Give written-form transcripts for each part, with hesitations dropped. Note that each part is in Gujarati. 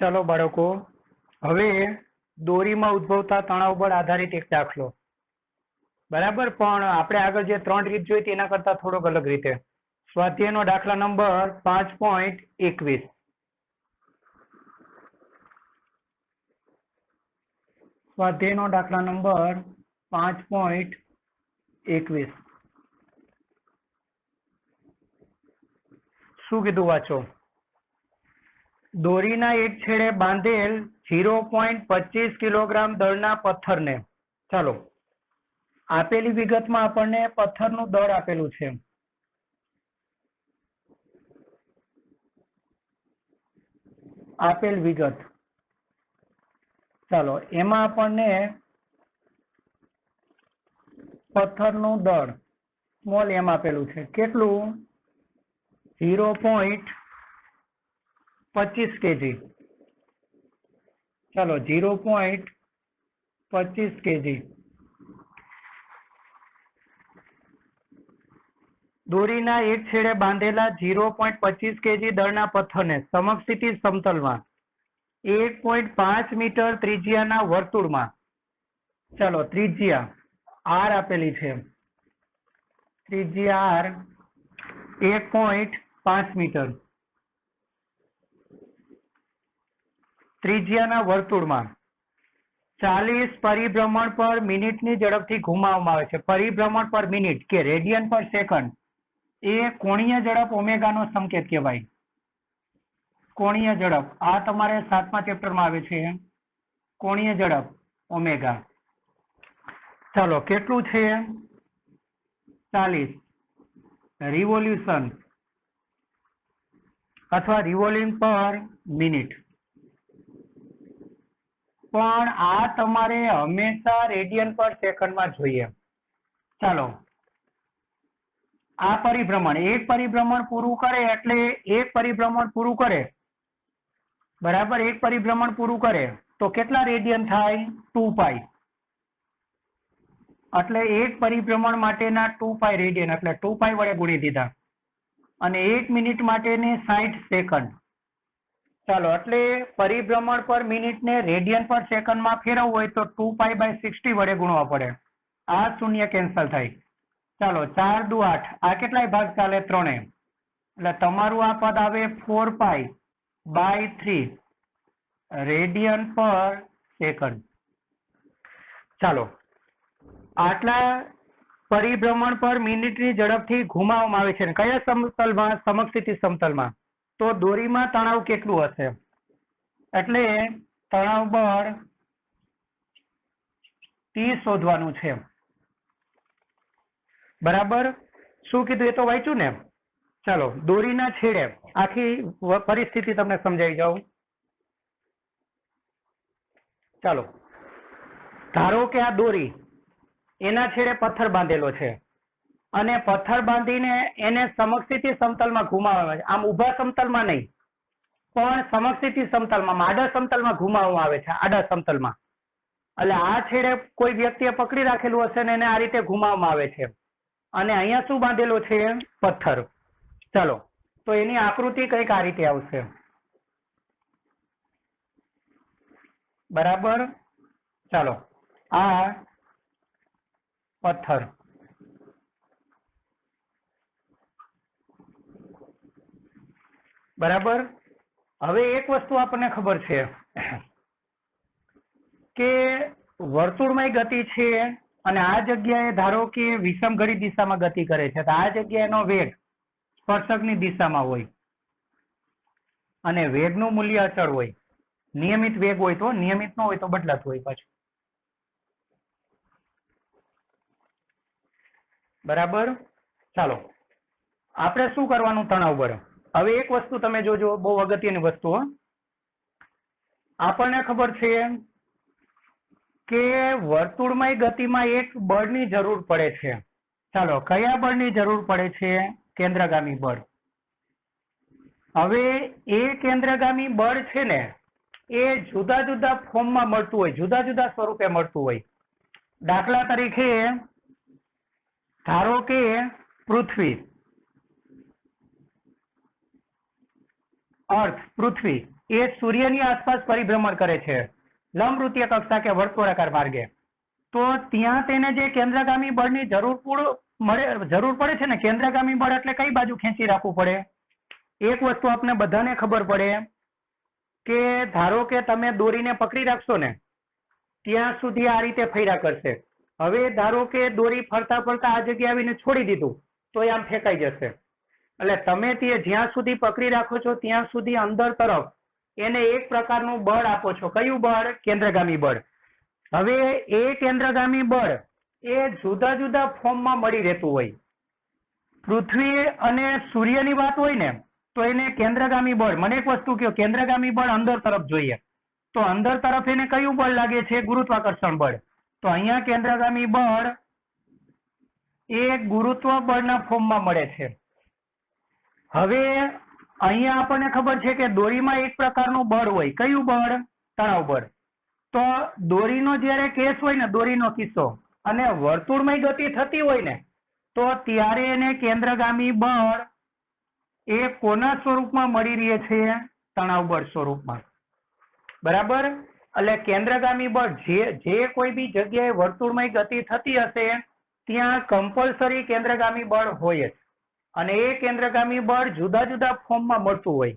ચાલો બાળકો, હવે દોરીમાં ઉદ્ભવતા તણાવ બળ આધારિત એક દાખલો. બરાબર, પણ આપણે આગળ જે 3 રીત જોઈ તેના કરતા થોડોક અલગ રીતે. સ્વાધ્યાયનો દાખલા નંબર 5.21. સ્વાધ્યાયનો દાખલા નંબર 5.21. શું કીધું વાંચો. દોરીના એક છેડે બાંધેલ 0.25 કિલોગ્રામ દળના પથ્થરને, ચાલો આપેલી વિગતમાં આપણને પથ્થરનું દળ આપેલું છે. આપેલ વિગત, ચાલો એમાં આપણને પથ્થરનું દળ સ્મોલ એમ આપેલું છે. કેટલું? 0.25 kg. ચાલો 0.25 kg. દોરીના એક છેડે બાંધેલા 0.25 kg દળના પથ્થરને સમક્ષિતિજ સમતલમાં 1.5 મીટર ત્રિજ્યાના વર્તુળમાં, ચાલો ત્રિજ્યા R આપેલી છે, ત્રિજ્યા R 1.5 મીટર ત્રિજ્યાના વર્તુળમાં 40 પરિભ્રમણ પર મિનિટની ઝડપથી ઘુમાવવામાં આવે છે. પરિભ્રમણ પર મિનિટ કે રેડિયન પર સેકન્ડ એ કોણીય ઝડપ ઓમેગાનો સંકેત કહેવાય. કોણીય ઝડપ આ તમારે 7મા ચેપ્ટરમાં આવે છે, કોણીય ઝડપ ઓમેગા. ચાલો કેટલું છે? 40 રિવોલ્યુશન અથવા રિવોલ્યુશન પર મિનિટ. પણ આ તમારે હંમેશા રેડિયન પર સેકન્ડમાં જોઈએ. ચાલો આ પરિભ્રમણ, એક પરિભ્રમણ પૂરું કરે એટલે એક પરિભ્રમણ પૂરું કરે, બરાબર, એક પરિભ્રમણ પૂરું કરે તો કેટલા રેડિયન થાય? 2π. એટલે એક પરિભ્રમણ માટેના 2π રેડિયન, એટલે 2π વડે ગુણી દીધા. અને 1 મિનિટ માટેને 60 સેકન્ડ. ચાલો એટલે પરિભ્રમણ પર મિનિટને રેડિયન પર સેકન્ડમાં ફેરવવું હોય તો 2π/60 વડે ગુણવા પડે. આ શૂન્ય કેન્સલ થાય. ચાલો 4 દુ 8, આ કેટલાય ભાગ ચાલે? 3. એટલે તમારું આ પદ આવે 4π/3 રેડિયન પર સેકન્ડ. ચાલો આટલા પરિભ્રમણ પર મિનિટની ઝડપથી ઘુમાવવામાં આવે છે. કયા સમતલમાં? સમક્ષિતિજ સમતલમાં. તો દોરીમાં તણાવ કેટલું હશે? એટલે તણાવ બળ T શોધવાનું છે. બરાબર, શું કીધું એ તો વાંચ્યું ને. ચાલો દોરીના છેડે, આખી પરિસ્થિતિ તમને સમજાવી જાઉં. ચાલો ધારો કે આ દોરી, એના છેડે પથ્થર બાંધેલો છે અને પથ્થર બાંધીને એને સમક્ષિતિજ સમતલમાં ઘુમાવવામાં આવે છે. આમ ઊભા સમતલમાં નહીં, પણ સમક્ષિતિજ સમતલમાં, આડા સમતલમાં ઘુમાવવામાં આવે છે, આડા સમતલમાં. એટલે આ છેડે કોઈ વ્યક્તિએ પકડી રાખેલું હશે ને એને આ રીતે ઘુમાવવામાં આવે છે. અને અહીંયા શું બાંધેલો છે? પથ્થર. ચાલો તો એની આકૃતિ કંઈક આ રીતે આવશે. બરાબર, ચાલો આ પથ્થર, બરાબર. હવે એક વસ્તુ આપણને ખબર છે કે વર્તુળમય ગતિ છે અને આ જગ્યાએ ધારો કે વિષમઘડી દિશામાં ગતિ કરે છે, તો આ જગ્યાએ એનો વેગ સ્પર્શકની દિશામાં હોય અને વેગનું મૂલ્ય અચળ હોય. નિયમિત વેગ હોય તો, નિયમિત ન હોય તો બદલાતું હોય પાછું. બરાબર, ચાલો આપણે શું કરવાનું? તણાવ બળ. હવે એક વસ્તુ તમે જોજો, બહુ અગત્યની વસ્તુ. આપણને ખબર છે કે વર્તુળમય ગતિમાં એક બળની જરૂર પડે છે. ચાલો કયા બળની જરૂર પડે છે? કેન્દ્રગામી બળ. હવે એ કેન્દ્રગામી બળ છે ને એ જુદા જુદા ફોર્મમાં મળતું હોય, જુદા જુદા સ્વરૂપે મળતું હોય. દાખલા તરીકે ધારો કે પૃથ્વી, અર્થ, પૃથ્વી એ સૂર્યની આસપાસ પરિભ્રમણ કરે છે લંબવૃત્તીય કક્ષા કે વર્તુળાકાર માર્ગે, તો ત્યાં તેને જે કેન્દ્રગામી બળની જરૂર પડે છે ને, કેન્દ્રગામી બળ એટલે કઈ બાજુ ખેંચી રાખવું પડે? એક વસ્તુ આપણે બધાને ખબર પડે કે ધારો કે તમે દોરીને પકડી રાખશો ને ત્યાં સુધી આ રીતે ફર્યા કરશે. હવે ધારો કે દોરી ફરતા ફરતા આ જગ્યાએ આવીને છોડી દીધું તો એ આમ ફેંકાઈ જશે. એટલે તમે તે જ્યાં સુધી પકડી રાખો છો ત્યાં સુધી અંદર તરફ એને એક પ્રકારનું બળ આપો છો. કયું બળ? કેન્દ્રગામી બળ. હવે એ કેન્દ્રગામી બળ એ જુદા જુદા ફોર્મમાં મળી રહેતું હોય. પૃથ્વી અને સૂર્યની વાત હોય ને તો એને કેન્દ્રગામી બળ, મને એક વસ્તુ કહો, કેન્દ્રગામી બળ અંદર તરફ જોઈએ તો અંદર તરફ એને કયું બળ લાગે છે? ગુરુત્વાકર્ષણ બળ. તો અહીંયા કેન્દ્રગામી બળ એ ગુરુત્વ બળના ફોર્મમાં મળે છે. હવે અહીંયા આપણને ખબર છે કે દોરીમાં એક પ્રકારનું બળ હોય. કયું બળ? તણાવ બળ. તો દોરીનો જ્યારે કેસ હોય ને, દોરીનો કિસ્સો, અને વર્તુળમય ગતિ થતી હોય ને તો ત્યારે એને કેન્દ્રગામી બળ એ કોના સ્વરૂપમાં મળી રહે છે? તણાવ બળ સ્વરૂપમાં. બરાબર? એટલે કેન્દ્રગામી બળ જે કોઈ બી જગ્યાએ વર્તુળમય ગતિ થતી હશે ત્યાં કમ્પલસરી કેન્દ્રગામી બળ હોય જ, અને એ કેન્દ્રગામી બળ જુદા જુદા ફોર્મમાં મળતું હોય.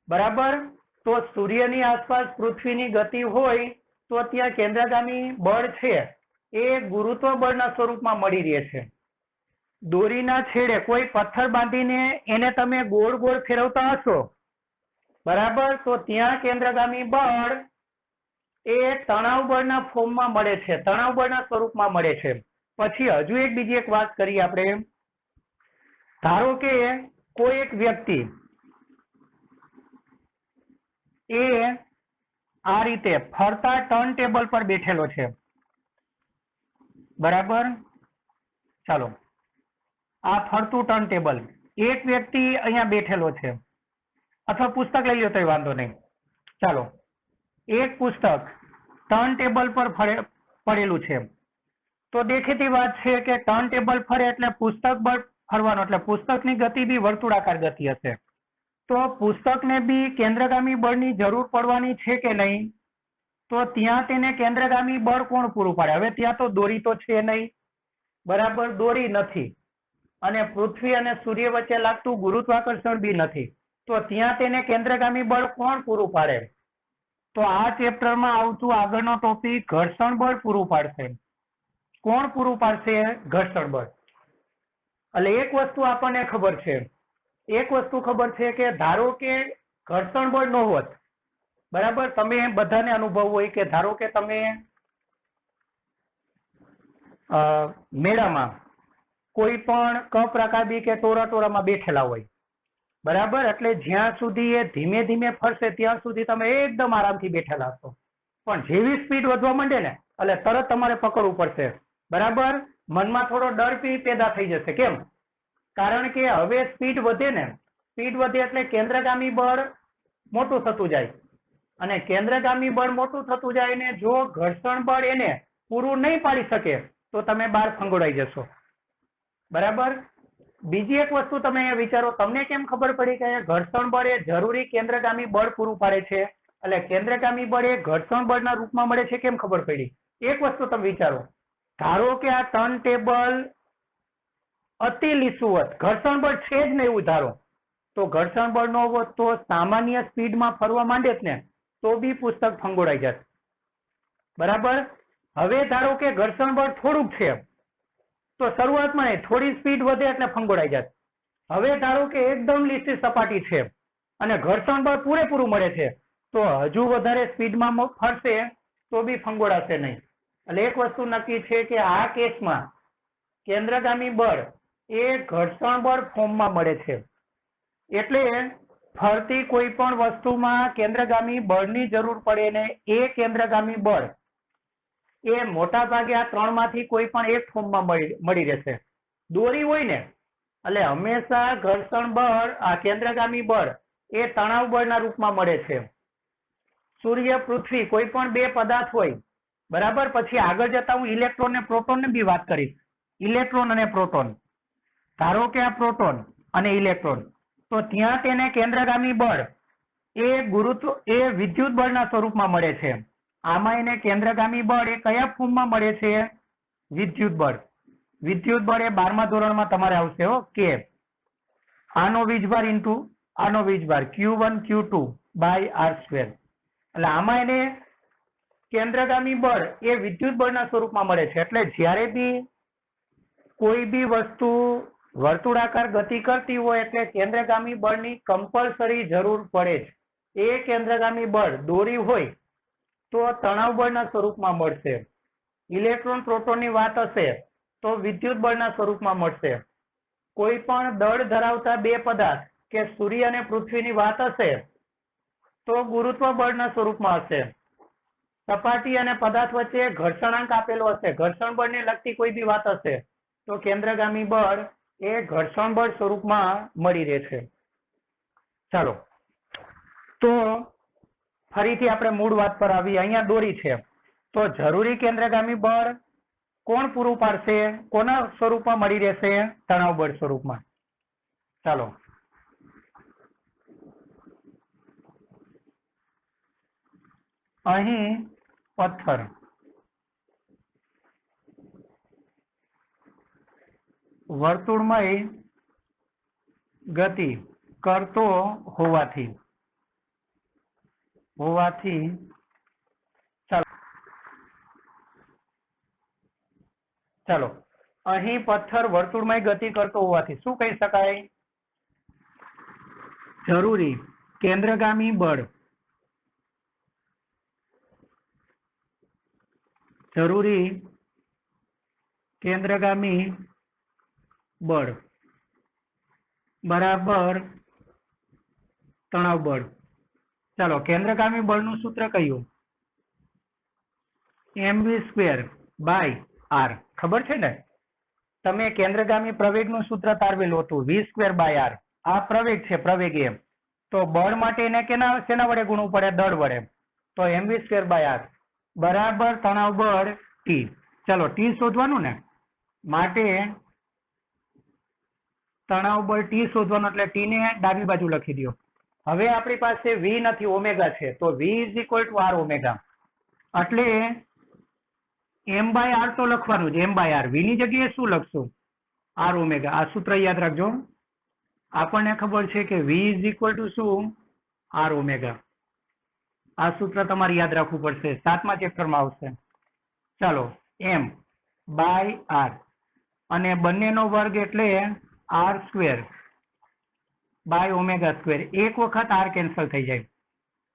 બરાબર? તો સૂર્યની આસપાસ પૃથ્વીની ગતિ હોય તો ત્યાં કેન્દ્રગામી બળ છે એ ગુરુત્વ બળના સ્વરૂપમાં મળી રહે છે. દોરીના છેડે કોઈ પથ્થર બાંધીને એને તમે ગોળ ગોળ ફેરવતા હશો, બરાબર, તો ત્યાં કેન્દ્રગામી બળ એ તણાવ બળના ફોર્મમાં મળે છે, તણાવ બળના સ્વરૂપમાં મળે છે. પછી હજુ બીજી એક વાત કરીએ આપણે. ધારો કે કોઈ એક વ્યક્તિ એ આ રીતે ફરતા ટર્ન ટેબલ પર બેઠેલો છે. બરાબર? ચાલો, આ ફરતું ટર્ન ટેબલ, એક વ્યક્તિ અહીંયા બેઠેલો છે, અથવા પુસ્તક લઈ લો તો વાંધો નહીં. ચાલો, એક પુસ્તક ટર્ન ટેબલ પર પડેલું છે. તો દેખીતી વાત છે કે ટર્ન ટેબલ ફરે એટલે પુસ્તક બળ ફરવાનો, એટલે પુસ્તકની ગતિ બી વર્તુળાકાર ગતિ હશે. તો પુસ્તકને બી કેન્દ્રગામી બળની જરૂર પડવાની છે કે નહીં? તો ત્યાં તેને કેન્દ્રગામી બળ કોણ પૂરું પાડે? હવે ત્યાં તો દોરી તો છે નહીં, બરાબર, દોરી નથી, અને પૃથ્વી અને સૂર્ય વચ્ચે લાગતું ગુરુત્વાકર્ષણ બી નથી. તો ત્યાં તેને કેન્દ્રગામી બળ કોણ પૂરું પાડે? તો આ ચેપ્ટરમાં આવતું આગળનો ટોપિક ઘર્ષણ બળ પૂરું પાડશે. કોણ પૂરું પાડશે? ઘર્ષણ બળ. એટલે એક વસ્તુ આપણને ખબર છે, એક વસ્તુ ખબર છે કે ધારો કે ઘર્ષણ બળ ન હોત, બરાબર, તમે બધાને અનુભવ હોય કે ધારો કે તમે મેળામાં કોઈ પણ કપ રકાબી કે ટોરામાં બેઠેલા હોય, બરાબર, એટલે જ્યાં સુધી એ ધીમે ધીમે ફરશે ત્યાં સુધી તમે એકદમ આરામથી બેઠેલા હશો. પણ જેવી સ્પીડ વધવા માંડે ને એટલે તરત તમારે પકડવું પડશે. બરાબર? મનમાં થોડો ડર બી પેદા થઈ જશે. કેમ? કારણ કે હવે સ્પીડ વધે ને, સ્પીડ વધે એટલે કેન્દ્રગામી બળ મોટું થતું જાય, અને કેન્દ્રગામી બળ મોટું થતું જાય ને જો ઘર્ષણ બળ એને પૂરું નહીં પાડી શકે તો તમે બહાર ફંગોળાઈ જશો. બરાબર? બીજી એક વસ્તુ તમે વિચારો, તમને કેમ ખબર પડી કે ઘર્ષણ બળ એ જરૂરી કેન્દ્રગામી બળ પૂરું પાડે છે, એટલે કેન્દ્રગામી બળ એ ઘર્ષણ બળના રૂપમાં મળે છે, કેમ ખબર પડી? એક વસ્તુ તમે વિચારો, ધારો કે આ ટર્ન ટેબલ અતિ લીસું હોત, ઘર્ષણ બળ છે જ નહીં એવું ધારો, તો ઘર્ષણ બળ નો હોત તો સામાન્ય સ્પીડમાં ફરવા માંડે જ ને તો બી પુસ્તક ફંગોળાઈ જશે. બરાબર? હવે ધારો કે ઘર્ષણ બળ થોડુંક છે તો શરૂઆતમાં થોડી સ્પીડ વધે એટલે ફંગોળાઈ જશે. હવે ધારો કે એકદમ લીસી સપાટી છે અને ઘર્ષણ બળ પૂરેપૂરું મળે છે તો હજુ વધારે સ્પીડમાં ફરશે તો બી ફંગોળાશે નહીં. એટલે એક વસ્તુ નક્કી છે કે આ કેસમાં કેન્દ્રગામી બળ એ ઘર્ષણ બળ ફોર્મમાં મળે છે. એટલે ફરતી કોઈ પણ વસ્તુમાં કેન્દ્રગામી બળની જરૂર પડે ને એ કેન્દ્રગામી બળ એ મોટા ભાગે આ ત્રણમાંથી કોઈ પણ એક ફોર્મમાં મળી રહેશે. દોરી હોય ને એટલે હંમેશા ઘર્ષણ બળ, આ કેન્દ્રગામી બળ એ તણાવ બળના રૂપમાં મળે છે. સૂર્ય, પૃથ્વી, કોઈ પણ બે પદાર્થ હોય, બરાબર, પછી આગળ જતા હું ઇલેક્ટ્રોન ને પ્રોટોન ની બી વાત કરીશ. ઇલેક્ટ્રોન અને પ્રોટોન, ધારો કે આ પ્રોટોન અને ઇલેક્ટ્રોન, તો ત્યાં તેને કેન્દ્રગામી બળ એ ગુરુત્વ એ વિદ્યુત બળના સ્વરૂપમાં મળે છે. આમાં એને કેન્દ્રગામી બળ એ કયા ફોર્મમાં મળે છે? વિદ્યુત બળ. વિદ્યુત બળ એ 12મા ધોરણમાં તમારે આવશે હો કે આનો વીજભાર ઇન્ટુ આનો વીજભાર Q1 Q2 બાય R². એટલે આમાં એને કેન્દ્રગામી બળ એ વિદ્યુત બળના સ્વરૂપમાં મળે છે. એટલે જ્યારે બી કોઈ બી વસ્તુ વર્તુળાકાર ગતિ કરતી હોય એટલે કેન્દ્રગામી બળની કમ્પલસરી જરૂર પડે જ. એ કેન્દ્રગામી બળ દોરી હોય તો તણાવ બળના સ્વરૂપમાં મળશે. ઇલેક્ટ્રોન પ્રોટોનની વાત હશે તો વિદ્યુત બળના સ્વરૂપમાં મળશે. કોઈ પણ દળ ધરાવતા બે પદાર્થ કે સૂર્ય અને પૃથ્વીની વાત હશે તો ગુરુત્વ બળના સ્વરૂપમાં હશે. સપાટી અને પદાર્થ વચ્ચે ઘર્ષણાંક આપેલો હશે, ઘર્ષણ બળને લગતી કોઈ બી વાત હશે તો કેન્દ્રગામી બળ એ ઘર્ષણ બળ સ્વરૂપમાં મળી રહે છે. ચાલો તો ફરીથી આપણે મૂળ વાત પર આવી. અહીંયા દોરી છે તો જરૂરી કેન્દ્રગામી બળ કોણ પૂરું પાડશે? કોના સ્વરૂપમાં મળી રહેશે? તણાવ બળ સ્વરૂપમાં. ચાલો અહીં પથ્થર વર્તુળમય ગતિ કરતો હોવાથી ચાલો અહીં પથ્થર વર્તુળમય ગતિ કરતો હોવાથી શું કહી શકાય? જરૂરી કેન્દ્રગામી બળ બરાબર તણાવ બળ. ચાલો કેન્દ્રગામી બળનું સૂત્ર કયું? mv² by r. ખબર છે ને? તમે કેન્દ્રગામી પ્રવેગનું સૂત્ર તારવેલું હતું v² બાય r. આ પ્રવેગ છે, પ્રવેગ એમ. તો બળ માટે એને શેના વડે ગુણવું પડે? દળ વડે. તો mv² બાય r બરાબર તણાવ બળ T. ચલો T શોધવાનું ને, માટે તણાવ બળ T શોધવાનું એટલે T ને ડાબી બાજુ લખી દો. હવે આપણી પાસે V નથી, ઓમેગા છે, તો V = r ઓમેગા. એટલે m બાય r તો લખવાનું જ, m બાય r. V ની જગ્યાએ શું લખશું? r omega. આ સૂત્ર યાદ રાખજો. આપણને ખબર છે કે V = શું? r omega. આ સૂત્ર તમારે યાદ રાખવું પડશે, 7મા ચેપ્ટરમાં આવશે. ચાલો m બાય r અને બંનેનો વર્ગ એટલે r² બાય ઓમેગા². એક વખત r કેન્સલ થઈ જાય.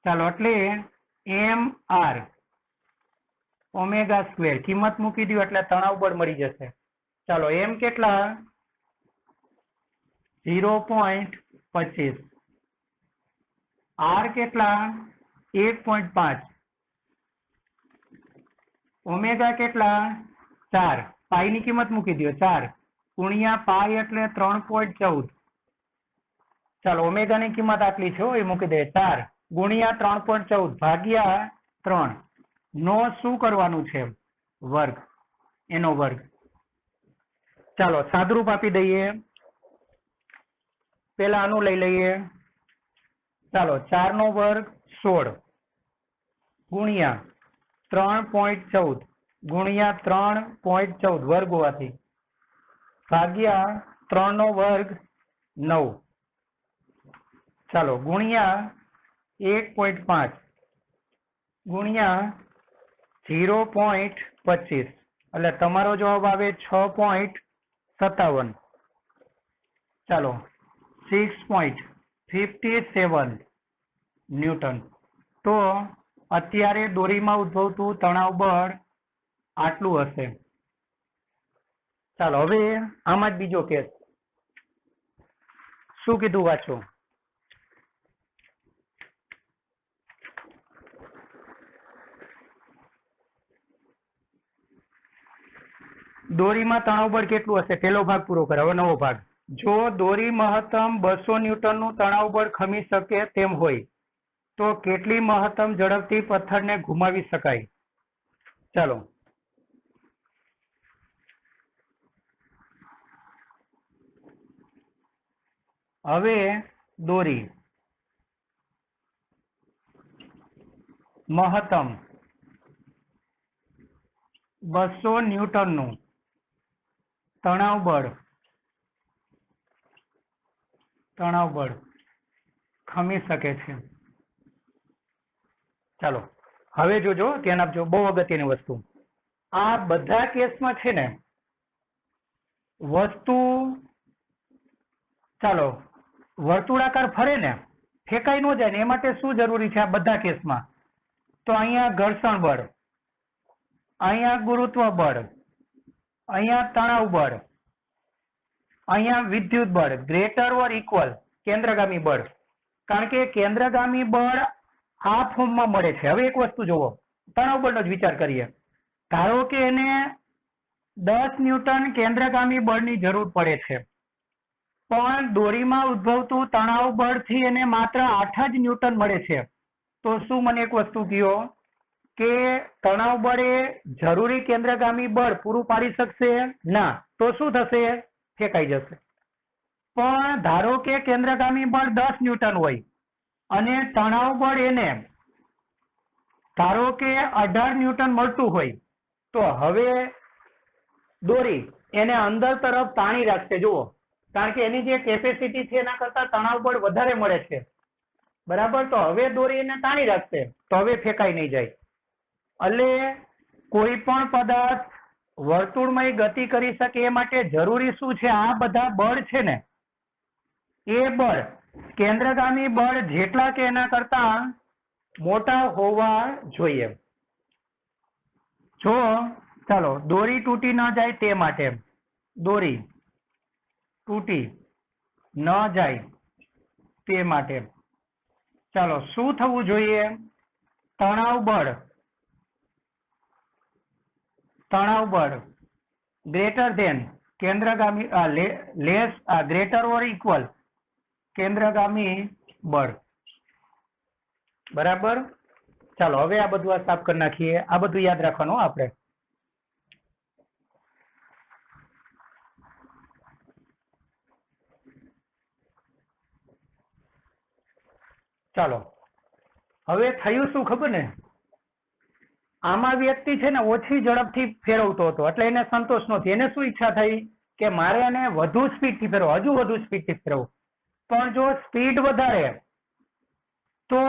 ચાલો એટલે mr ઓમેગા² કિંમત મૂકી દો એટલે તણાવ બળ મળી જશે. ચાલો m કેટલા? 0.25. r કેટલા? 1.5. ઓમેગા કેટલા? 4. પાઈ ની કિંમત મૂકી દો 4 ગુણ્યા પાઈ એટલે 3.14. ચાલો ઓમેગા ની કિંમત આટલી છે, એ મૂકી દે 4 ગુણ્યા 3.14 ભાગ્યા 3 નો શું કરવાનું છે? વર્ગ. એનો વર્ગ. ચાલો સાદરૂપ આપી દઈએ. પેલા આનું લઈ લઈએ. ચાલો 4 નો વર્ગ 16 ગુણ્યા 3.14 ગુણ્યા 3.14 વર્ગ હોવાથી ભાગ્યા 3 નો વર્ગ 9. ચાલો ગુણ્યા 1.5 ગુણ્યા 0.25 એટલે તમારો જવાબ આવે 6.57. ચાલો 6.57 ન્યૂટન. તો અત્યારે દોરીમાં ઉદ્ભવતું તણાવ બળ આટલું હશે. ચાલો હવે આમાં જ બીજો કેસ. શું કીધું વાંચો? દોરીમાં તણાવ બળ કેટલું હશે? પેલો ભાગ પૂરો કરે. હવે નવો ભાગ. જો દોરી મહત્તમ 200 ન્યૂટનનું તણાવ બળ ખમી શકે તેમ હોય તો કેટલી મહત્તમ ઝડપથી પથ્થરને ઘુમાવી શકાય? ચાલો હવે દોરી મહત્તમ 200 ન્યૂટનનું તણાવ બળ ખમી શકે છે। ચાલો હવે જોજો, ધ્યાન આપજો, બહુ અગત્યની વસ્તુ। આ બધા કેસમાં છે ને વસ્તુ, ચાલો વર્તુળાકાર ફરે ને, ફેંકાઈ ન જાય ને એ માટે શું જરૂરી છે આ બધા કેસમાં? તો અહીંયા ઘર્ષણ બળ, અહીંયા ગુરુત્વ બળ, અહીંયા તણાવ બળ, અહીંયા વિદ્યુત બળ, ગ્રેટર ઓર ઇક્વલ કેન્દ્રગામી બળ। કારણ કે કેન્દ્રગામી બળ આ ફોર્મમાં મળે છે। હવે એક વસ્તુ જુઓ, તણાવ બળનો જ વિચાર કરીએ। ધારો કે એને 10 ન્યૂટન કેન્દ્રગામી બળની જરૂર પડે છે, પણ દોરીમાં ઉદ્ભવતું તણાવ બળથી એને માત્ર 8 જ ન્યૂટન મળે છે। તો શું મને એક વસ્તુ કહો કે તણાવ બળ એ જરૂરી કેન્દ્રગામી બળ પૂરું પાડી શકશે? ના। તો શું થશે? ફેંકાઈ જશે। પણ ધારો કે કેન્દ્રગામી બળ 10 ન્યૂટન હોય અને તણાવ બળ એને ધારો કે 18 ન્યૂટન મળતું હોય, તો હવે દોરી એને અંદર તરફ તાણી રાખશે। જુઓ, કારણ કે એની જે કેપેસિટી છે એના કરતા તણાવ બળ વધારે મળે છે, બરાબર? તો હવે દોરી એને તાણી રાખશે, તો હવે ફેંકાઈ નહીં જાય। એટલે કોઈ પણ પદાર્થ વર્તુળમય ગતિ કરી શકે એ માટે જરૂરી શું છે? આ બધા બળ છે ને, એ બળ કેન્દ્રગામી બળ જેટલા કે એના કરતા મોટા હોવા જોઈએ। જો ચાલો દોરી તૂટી ન જાય તે માટે, દોરી તૂટી ન જાય તે માટે ચાલો શું થવું જોઈએ? તણાવ બળ ગ્રેટર ધેન કેન્દ્રગામી ગ્રેટર ઓર ઇક્વલ કેન્દ્રગામી બળ, બરાબર? ચાલો હવે આ બધું સાફ કરી નાખીએ। આ બધું યાદ રાખવાનું આપણે। ચાલો હવે થયું શું ખબર ને, આમાં વ્યક્તિ છે ને ઓછી ઝડપથી ફેરવતો હતો એટલે એને સંતોષ નહોતી। એને શું ઈચ્છા થઈ કે મારે એને વધુ સ્પીડથી ફેરવો, હજુ વધુ સ્પીડથી ફેરવો। પણ જો સ્પીડ વધારે તો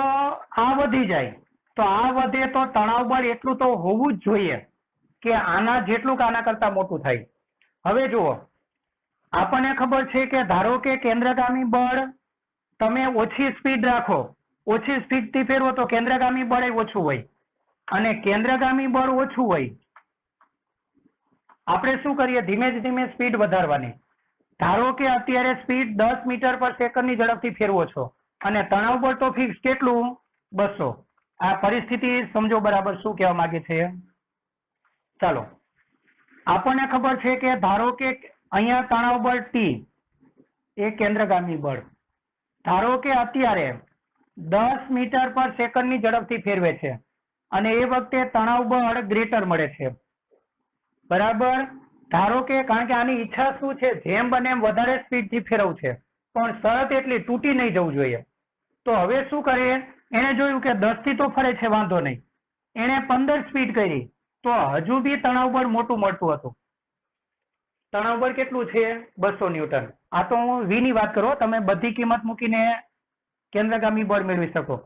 આ વધી જાય, તો આ વધે તો તણાવ બળ એટલું તો હોવું જ જોઈએ કે આના જેટલું કે આના કરતા મોટું થાય। હવે જુઓ, આપણને ખબર છે કે ધારો કે કેન્દ્રગામી બળ તમે ઓછી સ્પીડ રાખો, ઓછી સ્પીડથી ફેરવો તો કેન્દ્રગામી બળ ઓછું હોય, અને કેન્દ્રગામી બળ ઓછું હોય, આપણે શું કરીએ? ધીમે સ્પીડ વધારવાની। ધારો કે અત્યારે સ્પીડ 10 મીટર પર સેકન્ડની ઝડપથી ફેરવો છો અને તણાવ બળ તો ફિક્સ કેટલું? 200। આ પરિસ્થિતિ સમજો બરાબર શું કહેવા માંગે છે? ચાલો આપણને ખબર છે કે ધારો કે અહીંયા તણાવ બળ T એ કેન્દ્રગામી બળ, ધારો કે અત્યારે 10 મીટર પર સેકન્ડની ઝડપથી ફેરવે છે અને એ વખતે તણાવ બળ ગ્રેટર મળે છે, બરાબર? ધારો કે કારણ કે આની ઈચ્છા શું છે? જેમ બને એમ વધારે સ્પીડથી ફેરવું છે, પણ શરત એટલી તૂટી નહીં જવું જોઈએ। તો હવે શું કરે? એને જોયું કે 10 થી તો ફરે છે, વાંધો નહીં, એને 15 સ્પીડ કરી તો હજુ બી તણાવ બળ મોટું મળતું હતું। તણાવ બળ કેટલું છે? 200 ન્યૂટન। આ તો હું V ની વાત કરું, તમે બધી કિંમત મૂકીને કેન્દ્રગામી બળ મેળવી શકો,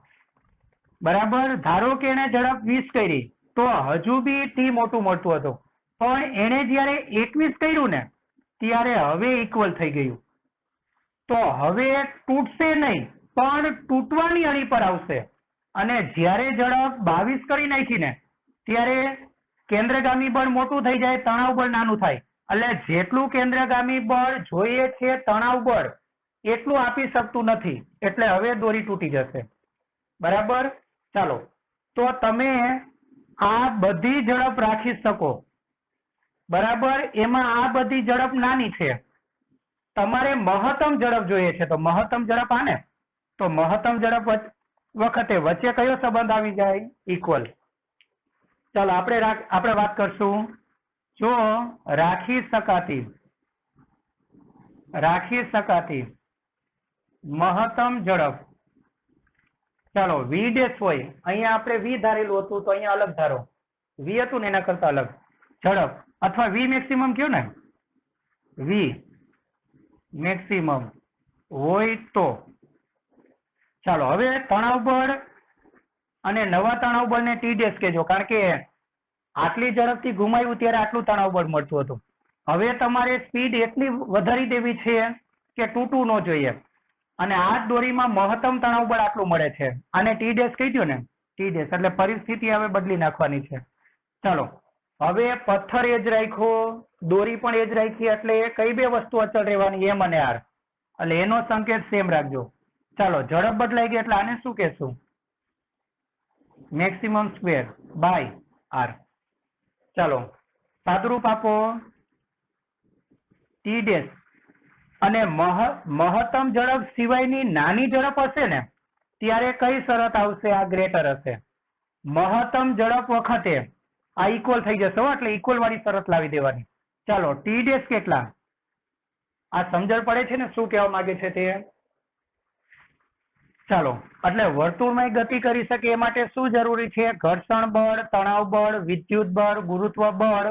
બરાબર? ધારો કે એને ઝડપ 20 કરી તો હજુ બી T મોટું મળતું હતું, પણ એને જયારે 21 કર્યું ને ત્યારે હવે ઇક્વલ થઈ ગયું। તો હવે તૂટશે નહીં, પણ તૂટવાની અણી પર આવશે, અને જ્યારે ઝડપ 22 કરી નાખી ને ત્યારે કેન્દ્રગામી બળ મોટું થઈ જાય, તણાવ બળ નાનું થાય। એટલે જેટલું કેન્દ્રગામી બળ જોઈએ છે તણાવ બળ એટલું આપી શકતું નથી, એટલે હવે દોરી તૂટી જશે, બરાબર? ચાલો તો તમે આ બધી ઝડપ રાખી શકો, બરાબર? એમાં આ બધી ઝડપ નાની છે, તમારે મહત્તમ ઝડપ જોઈએ છે, તો મહત્તમ ઝડપ આને, તો મહત્તમ ઝડપ વખતે વચ્ચે કયો સંબંધ આવી જાય? ઇક્વલ। ચાલો આપણે વાત કરશું, જો રાખી શકાતી મહત્તમ ઝડપ, ચાલો વી ડેશ હોય, અહીંયા આપણે વી ધારેલું હતું તો અહીંયા અલગ ધારો, વી હતું ને એના કરતા અલગ ઝડપ, અથવા વી મેક્સિમમ કયો ને, વી મેક્સિમમ હોય તો ચાલો હવે તણાવ બળ અને નવા તણાવ બળને ટી ડેશ કહેજો, કારણ કે આટલી ઝડપથી ઘુમાવ્યું ત્યારે આટલું તણાવ બળ મળતું હતું. હવે તમારે સ્પીડ એટલી વધારી દેવી છે કે તૂટવું ન જોઈએ, અને આ જ દોરીમાં મહત્તમ તણાવ બળ આટલું મળે છે. આને ટી ડેશ કહી દો ને, ટી ડેશ એટલે પરિસ્થિતિ હવે બદલી નાખવાની છે. ચાલો હવે પથ્થર એ જ રાખ્યો, દોરી પણ એ જ રાખી, એટલે કઈ બે વસ્તુ અચળ રહેવાની, એમ અને આર, એટલે એનો સંકેત સેમ રાખજો. ચાલો ઝડપ બદલાઈ ગઈ એટલે આને શું કહેશું, મેક્સિમમ સ્ક્વેર બાય આર. ચાલો સાદુરૂપ આપો, ટી ડેશ અને મહત્તમ ઝડપ સિવાયની નાની ઝડપ હશે ને ત્યારે કઈ શરત આવશે, આ ગ્રેટર હશે. મહત્તમ ઝડપ વખતે આ ઇક્વલ થઈ જશે, એટલે ઇક્વલ વાળી શરત લાવી દેવાની. ચાલો ટી ડેશ કેટલા, આ સમજણ પડે છે ને શું કહેવા માંગે છે તે. ચાલો એટલે વર્તુળમાં ગતિ કરી શકે એ માટે શું જરૂરી છે, ઘર્ષણ બળ, તણાવ બળ, વિદ્યુત બળ, ગુરુત્વ બળ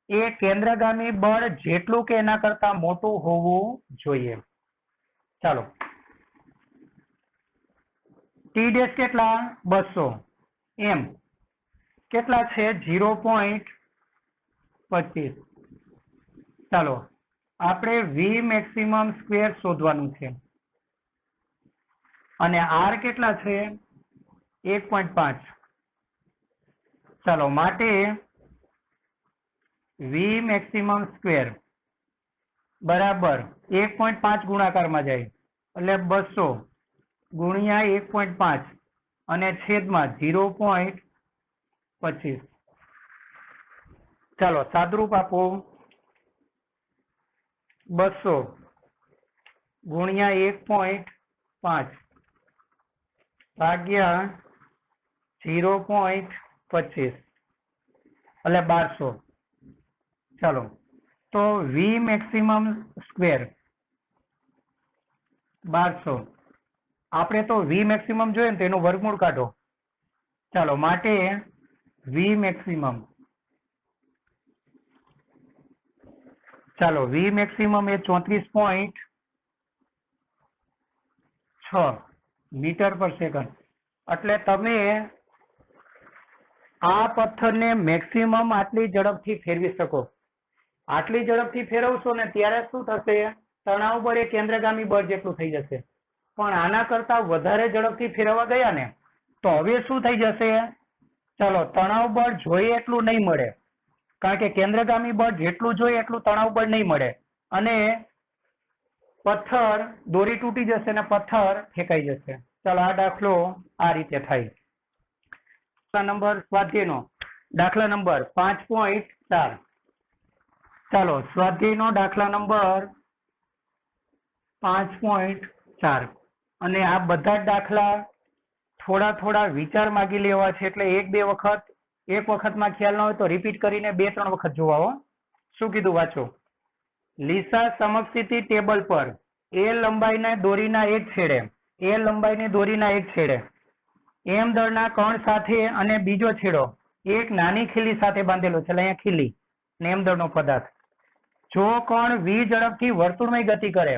એ કેન્દ્રગામી બળ જેટલું કે એના કરતા મોટું હોવું જોઈએ. ચાલો ટી ડેશ કેટલા, 200, એમ કેટલા છે 0.25. ચાલો આપણે વી મેક્સિમમ સ્ક્વેર શોધવાનું છે, અને આર કેટલા છે 1.5. ચાલો માટે વી મેક્સિમમ સ્ક્વેર બરાબર 1.5 ગુણાકારમાં જાય એટલે 200 ગુણ્યા 1.5 અને છેદમાં 0.25. ચાલો સાદુરૂપ આપો, 200 ગુણ્યા 1.5 ભાગ્યા 0.25 એટલે 1200. ચાલો તો વી મેક્સિમમ સ્ક્વેર 1200, આપણે તો વી મેક્સિમમ જોઈએ ને તો એનું વર્ગમૂળ કાઢો. ચાલો માટે વી મેક્સિમમ, ચાલો વી મેક્સિમમ એ 34.6 મીટર પર સેકન્ડ. એટલે તમે આ પથ્થરને મેક્સિમમ આટલી ઝડપથી ફેરવી શકો. આટલી ઝડપથી ફેરવશો ને ત્યારે શું થશે, તણાવ બળ એ કેન્દ્રગામી બળ જેટલું થઈ જશે. પણ આના કરતા વધારે ઝડપથી ફેરવવા ગયા ને તો હવે શું થઈ જશે, ચલો તણાવ બળ જોઈએ એટલું નહીં મળે, કારણ કે કેન્દ્રગામી બળ જેટલું જોઈએ એટલું તણાવ બળ નહીં મળે, અને પથ્થર દોરી તૂટી જશે ને પથ્થર ફેંકાઈ જશે. ચાલો આ દાખલો આ રીતે થાય. નંબર સ્વાધ્યાયનો દાખલા નંબર 5.4. ચાલો સ્વાધ્યાયનો દાખલા નંબર 5.4, અને આ બધા જ દાખલા થોડા થોડા વિચાર માગી લેવા છે, એટલે એક વખતમાં ખ્યાલ ન હોય તો રિપીટ કરીને 2-3 વખત જોવા હો. શું કીધું વાંચો. લીસા સમસ્થિતિ ટેબલ પર એ લંબાઈના દોરીના એક છેડે, એ લંબાઈની દોરીના એક છેડે એમ દળના કણ સાથે અને બીજો છેડો એક નાની ખીલી સાથે બાંધેલો છે, એટલે અહીંયા ખીલી ને એમ દળનો પદાર્થ. જો કણ વી ઝડપથી વર્તુળમય ગતિ કરે,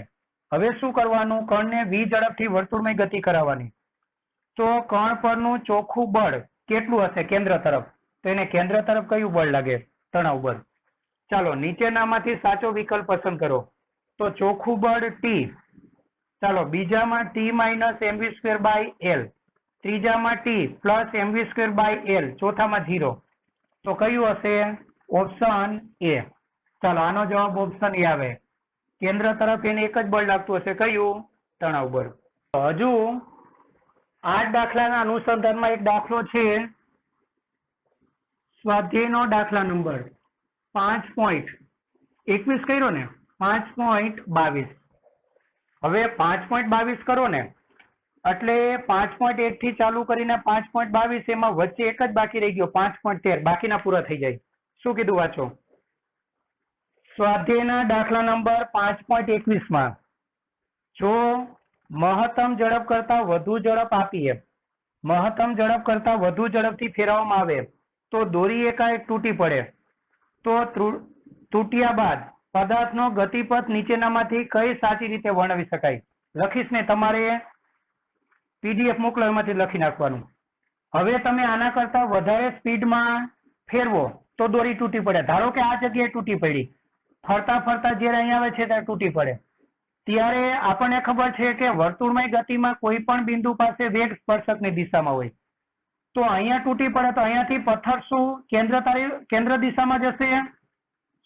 હવે શું કરવાનું, કણને વી ઝડપથી વર્તુળમય ગતિ કરાવવાની, તો કણ પરનું ચોખ્ખું બળ કેટલું હશે કેન્દ્ર તરફ, તો એને કેન્દ્ર તરફ કયું બળ લાગે, તણાવ બળ. ચાલો નીચેનામાંથી સાચો વિકલ્પ પસંદ કરો. તો ચોખ્ખું બળ ટી, ચાલો બીજામાં T minus mv square by L, ત્રીજામાં T plus mv square by L, ચોથામાં 0. તો કયું હશે, ઓપ્શન એ. ચાલો આનો જવાબ ઓપ્શન એ આવે, કેન્દ્ર તરફ એને એક જ બળ લાગતું હશે, કયું, તણાવ બળ. હજુ આ દાખલાના અનુસંધાનમાં એક દાખલો છે, સ્વાધ્યાયનો દાખલા નંબર 5.21 કર્યો ને, 5.22. હવે 5.22 કરો ને એટલે 5.1 થી ચાલુ કરીને 5.22, એમાં વચ્ચે એક જ બાકી રહી ગયો 5.13, બાકીના પૂરા થઈ જાય. શું કીધું વાંચો. સ્વાધ્યાયના દાખલા નંબર 5.21 માં જો મહત્તમ ઝડપ કરતા વધુ ઝડપ આપીએ મહત્તમ ઝડપ કરતા વધુ ઝડપથી ફેરવવામાં આવે તો દોરી એકાએક તૂટી પડે તો તૂટ્યા બાદ પદાર્થનો ગતિપથ નીચેનામાંથી કઈ સાચી રીતે વર્ણવી શકાય? લખીશ ને તમારે PDF મોકલો એમાંથી લખી નાખવાનું. હવે તમે આના કરતા વધારે સ્પીડમાં ફેરવો તો દોરી તૂટી પડે. ધારો કે આ જગ્યાએ તૂટી પડી, ફરતા ફરતા જ્યારે અહીંયા આવે છે ત્યારે તૂટી પડે. ત્યારે આપણને ખબર છે કે વર્તુળમય ગતિમાં કોઈ પણ બિંદુ પાસે વેગ સ્પર્શકની દિશામાં હોય. તો અહીંયા તૂટી પડે તો અહીંયાથી પથ્થર શું કેન્દ્ર દિશામાં જશે?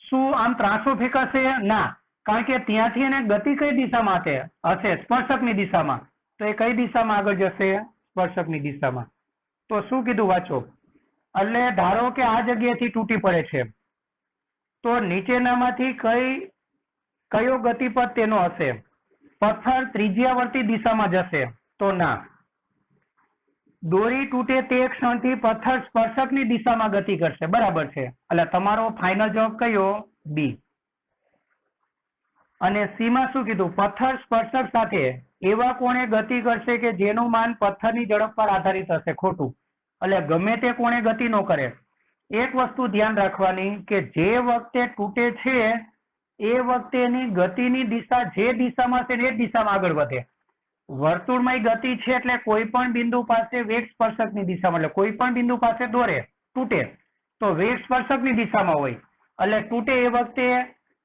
શું આમ ત્રાંસો ફેંકાશે? ના, કારણ કે ત્યાંથી એને ગતિ કઈ દિશામાં હશે? સ્પર્શકની દિશામાં. તો એ કઈ દિશામાં આગળ જશે? સ્પર્શકની દિશામાં. તો શું કીધું વાંચો. એટલે ધારો કે આ જગ્યાએથી તૂટી પડે છે તો નીચેનામાંથી કયો ગતિપથ તેનો હશે? પથ્થર ત્રિજ્યાવર્તી દિશામાં જશે? તો ના. દોરી તૂટે તે ક્ષણથી પથ્થર સ્પર્શકની દિશામાં ગતિ કરશે. બરાબર છે. એટલે તમારો ફાઇનલ જવાબ કયો? બી. અને સી માં શું કીધું? પથ્થર સ્પર્શક સાથે એવા કોણે ગતિ કરશે કે જેનું માન પથ્થરની ઝડપ પર આધારિત હશે. ખોટું. એટલે ગમે તે કોણે ગતિ ન કરે. એક વસ્તુ ધ્યાન રાખવાની કે જે વખતે તૂટે છે એ વખતે એની ગતિની દિશા જે દિશામાં છે એ દિશામાં આગળ વધે. વર્તુળમય ગતિ છે એટલે કોઈ પણ બિંદુ પાસે વેગ સ્પર્શકની દિશામાં, એટલે કોઈ પણ બિંદુ પાસે દોરે તૂટે તો વેગ સ્પર્શકની દિશામાં હોય. એટલે તૂટે એ વખતે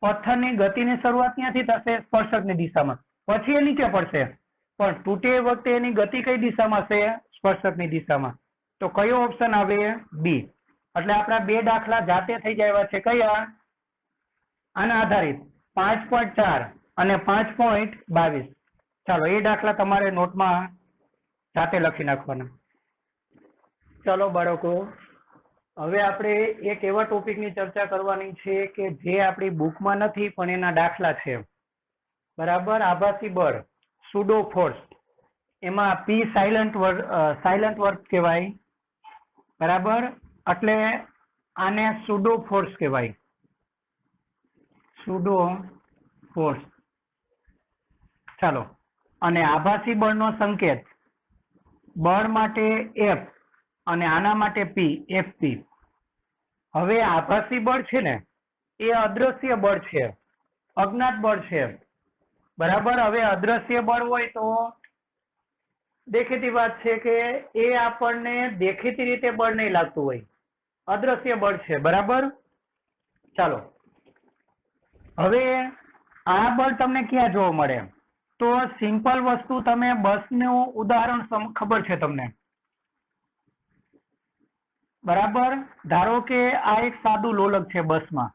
પથ્થરની ગતિની શરૂઆત ક્યાંથી થશે? સ્પર્શકની દિશામાં. પછી એ નીચે પડશે, પણ તૂટે એ વખતે એની ગતિ કઈ દિશામાં છે? સ્પર્શકની દિશામાં. તો કયો ઓપ્શન આવે? બી. એટલે આપણા બે દાખલા જાતે થઈ જાય છે. કયા? આના આધારિત 5.4 અને 5.22. ચાલો એ દાખલા તમારે નોટમાં જાતે લખી નાખવાના. ચાલો બાળકો, હવે આપણે એક એવા ટોપિકની ચર્ચા કરવાની છે કે જે આપણી બુકમાં નથી પણ એના દાખલા છે. બરાબર. આભાસી બળ, સુડો ફોર્સ. એમાં પી સાયલન્ટ વર્ક કહેવાય. બરાબર. એટલે આને સુડો ફોર્સ કહેવાય. Sudo force. ચાલો. અને આભાસી બળનો સંકેત બળ માટે F અને આના માટે P, FP. હવે આભાસી બળ છે ને એ અદ્રશ્ય બળ છે, અજ્ઞાત બળ છે. બરાબર. હવે અદ્રશ્ય બળ હોય તો દેખીતી વાત છે કે એ આપણને દેખીતી રીતે બળ નહીં લાગતું હોય, અદ્રશ્ય બળ છે. બરાબર. ચાલો. હવે આ બળ તમને ક્યાં જોવા મળે? તો સિમ્પલ વસ્તુ, તમે બસનું ઉદાહરણ ખબર છે તમને? બરાબર. ધારો કે આ એક સાદું લોલક છે. બસમાં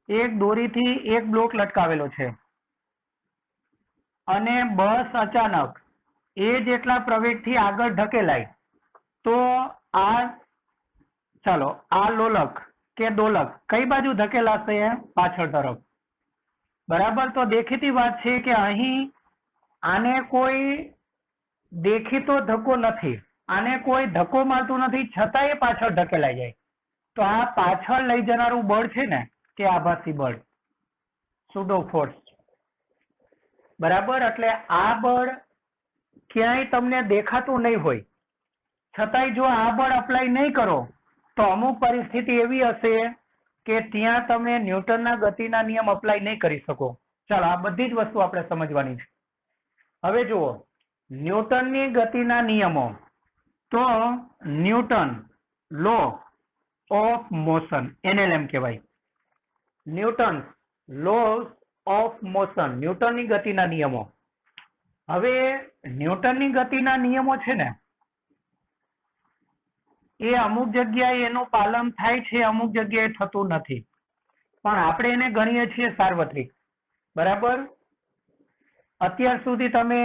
એક દોરીથી એક બ્લોક લટકાવેલો છે અને બસ અચાનક એ જેટલા પ્રવેગથી આગળ ધકેલાય તો આ લોલક કે દોલક કઈ બાજુ ધકેલાશે? પાછળ તરફ. બરાબર. તો દેખીતી વાત છે કે અહીં આને કોઈ દેખીતો ધક્કો નથી, આને કોઈ ધક્કો મારતું નથી, છતાં એ પાછળ ધકેલાઈ જાય. તો આ પાછળ લઈ જનારું બળ છે ને કે આભાસી બળ, સુડો ફોર્સ. બરાબર. એટલે આ બળ ક્યાંય તમને દેખાતું નહીં હોય, છતાંય જો આ બળ અપ્લાય નહીં કરો તો અમુક પરિસ્થિતિ એવી હશે કે ત્યાં તમે ન્યૂટનના ગતિના નિયમ અપ્લાય નહીં કરી શકો. ચાલો, આ બધી જ વસ્તુ આપણે સમજવાની છે. હવે જુઓ, ન્યૂટનની ગતિના નિયમો. તો Newton law of motion, NLM કહેવાય. ન્યૂટન લો ઓફ મોશન, ન્યૂટનની ગતિના નિયમો. હવે ન્યૂટનની ગતિના નિયમો છે ને એ અમુક જગ્યાએ એનું પાલન થાય છે, અમુક જગ્યાએ થતું નથી, પણ આપણે એને ગણીએ છીએ સાર્વત્રિક. બરાબર. અત્યાર સુધી તમે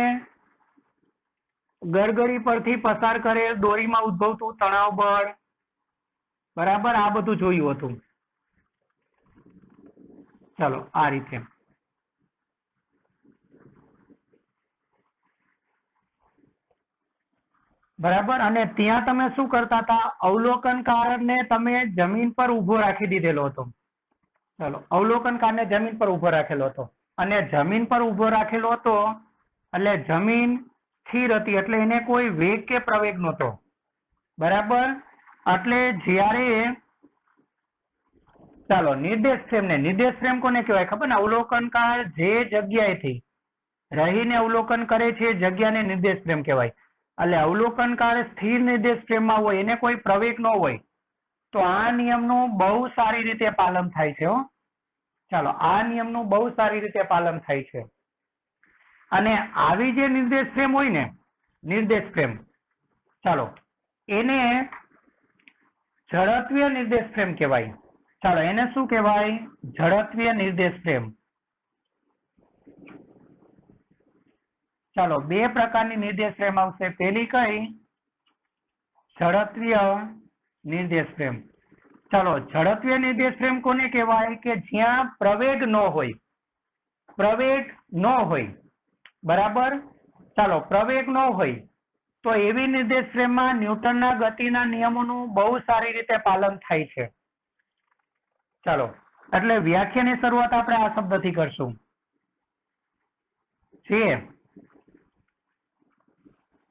ગરગડી પરથી પસાર કરેલ દોરીમાં ઉદ્ભવતું તણાવ બળ, બરાબર, આ બધું જોયું હતું. ચાલો, આ રીતે. બરાબર. અને ત્યાં તમે શું કરતા હતા? અવલોકનકારને તમે જમીન પર ઉભો રાખી દીધેલો હતો. ચાલો, અવલોકનકારને જમીન પર ઉભો રાખેલો હતો અને જમીન પર ઉભો રાખેલો હતો એટલે જમીન સ્થિર હતી એટલે એને કોઈ વેગ કે પ્રવેગ નહોતો. બરાબર. એટલે જ્યારે ચાલો નિર્દેશ ફ્રેમ કોને કહેવાય ખબર ને? અવલોકનકાર જે જગ્યાએથી રહીને અવલોકન કરે છે એ જગ્યાને નિર્દેશ ફ્રેમ કહેવાય. એટલે અવલોકનકાર સ્થિર નિર્દેશ ફ્રેમમાં હોય, એને કોઈ પ્રવેગ ન હોય, તો આ નિયમનું બહુ સારી રીતે પાલન થાય છે. ચાલો, આ નિયમનું બહુ સારી રીતે પાલન થાય છે. અને આવી જે નિર્દેશ ફ્રેમ હોય ને, નિર્દેશ ફ્રેમ, ચાલો એને ઝડપીય નિર્દેશ ફ્રેમ કહેવાય. ચાલો એને શું કહેવાય? ઝડપીય નિર્દેશ ફ્રેમ. ચાલો, બે પ્રકારની નિર્દેશ ફ્રેમ આવશે. પેલી કઈ? ઝડપીય નિર્દેશ ફ્રેમ. ચાલો, ઝડપીય નિર્દેશ ફ્રેમ કોને કહેવાય? કે જ્યાં પ્રવેગ ન હોય. પ્રવેગ ન હોય. બરાબર. ચાલો, પ્રવેગ ન હોય તો એવી નિર્દેશ ફ્રેમમાં ન્યૂટનના ગતિના નિયમોનું બહુ સારી રીતે પાલન થાય છે. ચાલો, એટલે વ્યાખ્યાની શરૂઆત આપણે આ શબ્દથી કરશું. જે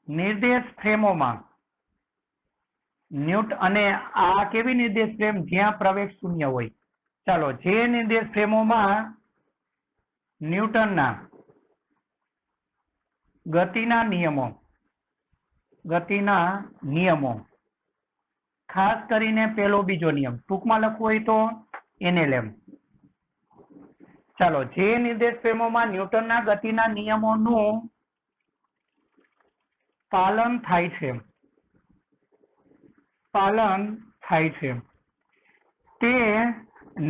નિર્દેશ ફ્રેમોમાં અને આ કેવી નિર્દેશ ફ્રેમ? જ્યાં પ્રવેગ શૂન્ય હોય. ચાલો, જે નિર્દેશ ફ્રેમોમાં ન્યૂટનના ગતિના નિયમો ખાસ કરીને પહેલો બીજો નિયમ, ટૂંકમાં લખવું હોય તો NLM. ચાલો, જે નિર્દેશ ફ્રેમોમાં ન્યૂટનના ગતિના નિયમોનું પાલન થાય છે તે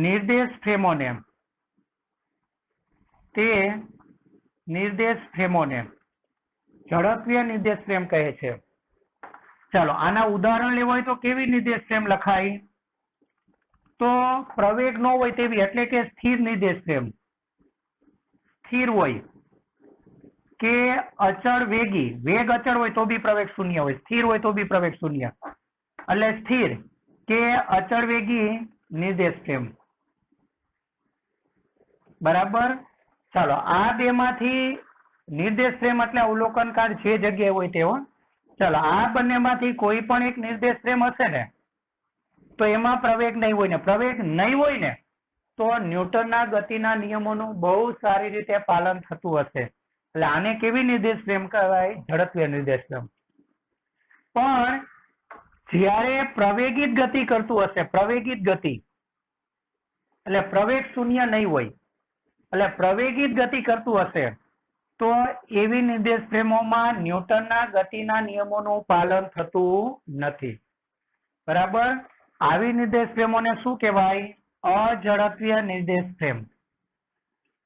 નિર્દેશ ફ્રેમોને ઝડપીય નિર્દેશ ફ્રેમ કહે છે. ચાલો, આના ઉદાહરણ લેવા હોય તો કેવી નિર્દેશ ફ્રેમ લખાય? તો પ્રવેગ ન હોય તેવી, એટલે કે સ્થિર નિર્દેશ ફ્રેમ. સ્થિર હોય કે અચળ વેગી, વેગ અચળ હોય તો બી પ્રવેગ શૂન્ય હોય, સ્થિર હોય તો બી પ્રવેગ શૂન્ય, એટલે સ્થિર કે અચળ વેગી નિર્દેશ ફ્રેમ. બરાબર. ચાલો, આ બે માંથી નિર્દેશ ફ્રેમ એટલે અવલોકનકાર જે જગ્યાએ હોય તેવો. ચાલો, આ બંનેમાંથી કોઈ પણ એક નિર્દેશ ફ્રેમ હશે ને તો એમાં પ્રવેગ નહીં હોય ને, પ્રવેગ નહીં હોય ને તો ન્યૂટનના ગતિના નિયમોનું બહુ સારી રીતે પાલન થતું હશે. એટલે આને કેવી નિર્દેશ ફ્રેમ કહેવાય? ઝડપીય નિર્દેશ ફ્રેમ. પણ જ્યારે પ્રવેગિત ગતિ કરતું હશે, પ્રવેગિત ગતિ એટલે પ્રવેગ શૂન્ય નહીં હોય, એટલે પ્રવેગિત ગતિ કરતું હશે તો એવી નિર્દેશ ફ્રેમોમાં ન્યૂટનના ગતિના નિયમોનું પાલન થતું નથી. બરાબર. આવી નિર્દેશ ફ્રેમોને શું કહેવાય? અઝડપીય નિર્દેશ ફ્રેમ.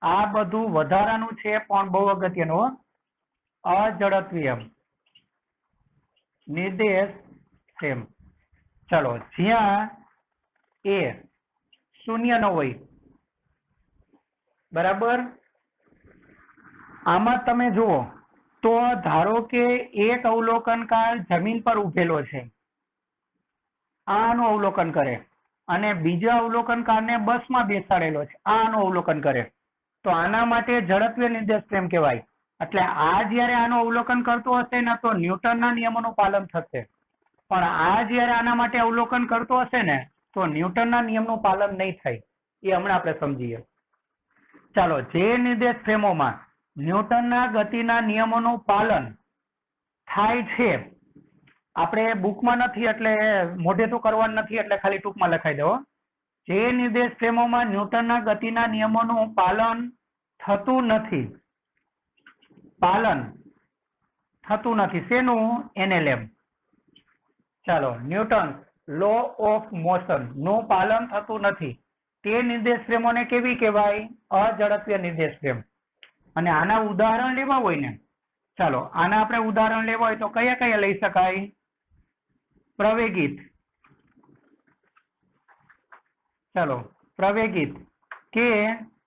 આ બધું વધારાનું છે પણ બહુ અગત્યનું. અઝડપીય નિર્દેશ ફ્રેમ. ચલો, જ્યાં એ શૂન્ય ન હોય. બરાબર. આમાં તમે જુઓ તો ધારો કે એક અવલોકનકાર જમીન પર ઉભેલો છે, આનું અવલોકન કરે, અને બીજા અવલોકનકારને બસમાં બેસાડેલો છે, આનું અવલોકન કરે, તો આના માટે ઝડપીય નિર્દેશ ફ્રેમ કહેવાય. એટલે આ જ્યારે આનું અવલોકન કરતો હશે ને તો ન્યૂટનના નિયમોનું પાલન થશે, પણ આ જ્યારે આના માટે અવલોકન કરતો હશે ને તો ન્યૂટનના નિયમનું પાલન નહીં થાય. એ હમણાં આપણે સમજીએ. ચાલો, જે નિર્દેશ ફ્રેમોમાં ન્યૂટનના ગતિના નિયમોનું પાલન થાય છે, આપણે બુકમાં નથી એટલે મોઢે તો કરવાનું નથી એટલે ખાલી ટૂંકમાં લખાઈ દો. જે નિર્દેશ ફ્રેમોમાં ન્યૂટનના ગતિના નિયમોનું પાલન થતું નથી, શેનું? NLM. ચાલો, ન્યૂટન લો ઓફ મોશન નું પાલન થતું નથી, તે નિર્દેશ ફ્રેમોને કેવી કહેવાય? અઝડપીય નિર્દેશ ફ્રેમ. અને આના ઉદાહરણ લેવા હોય ને, ચાલો આના આપણે ઉદાહરણ લેવા હોય તો કયા કયા લઈ શકાય? પ્રવેગિત. ચાલો, પ્રવેગિત કે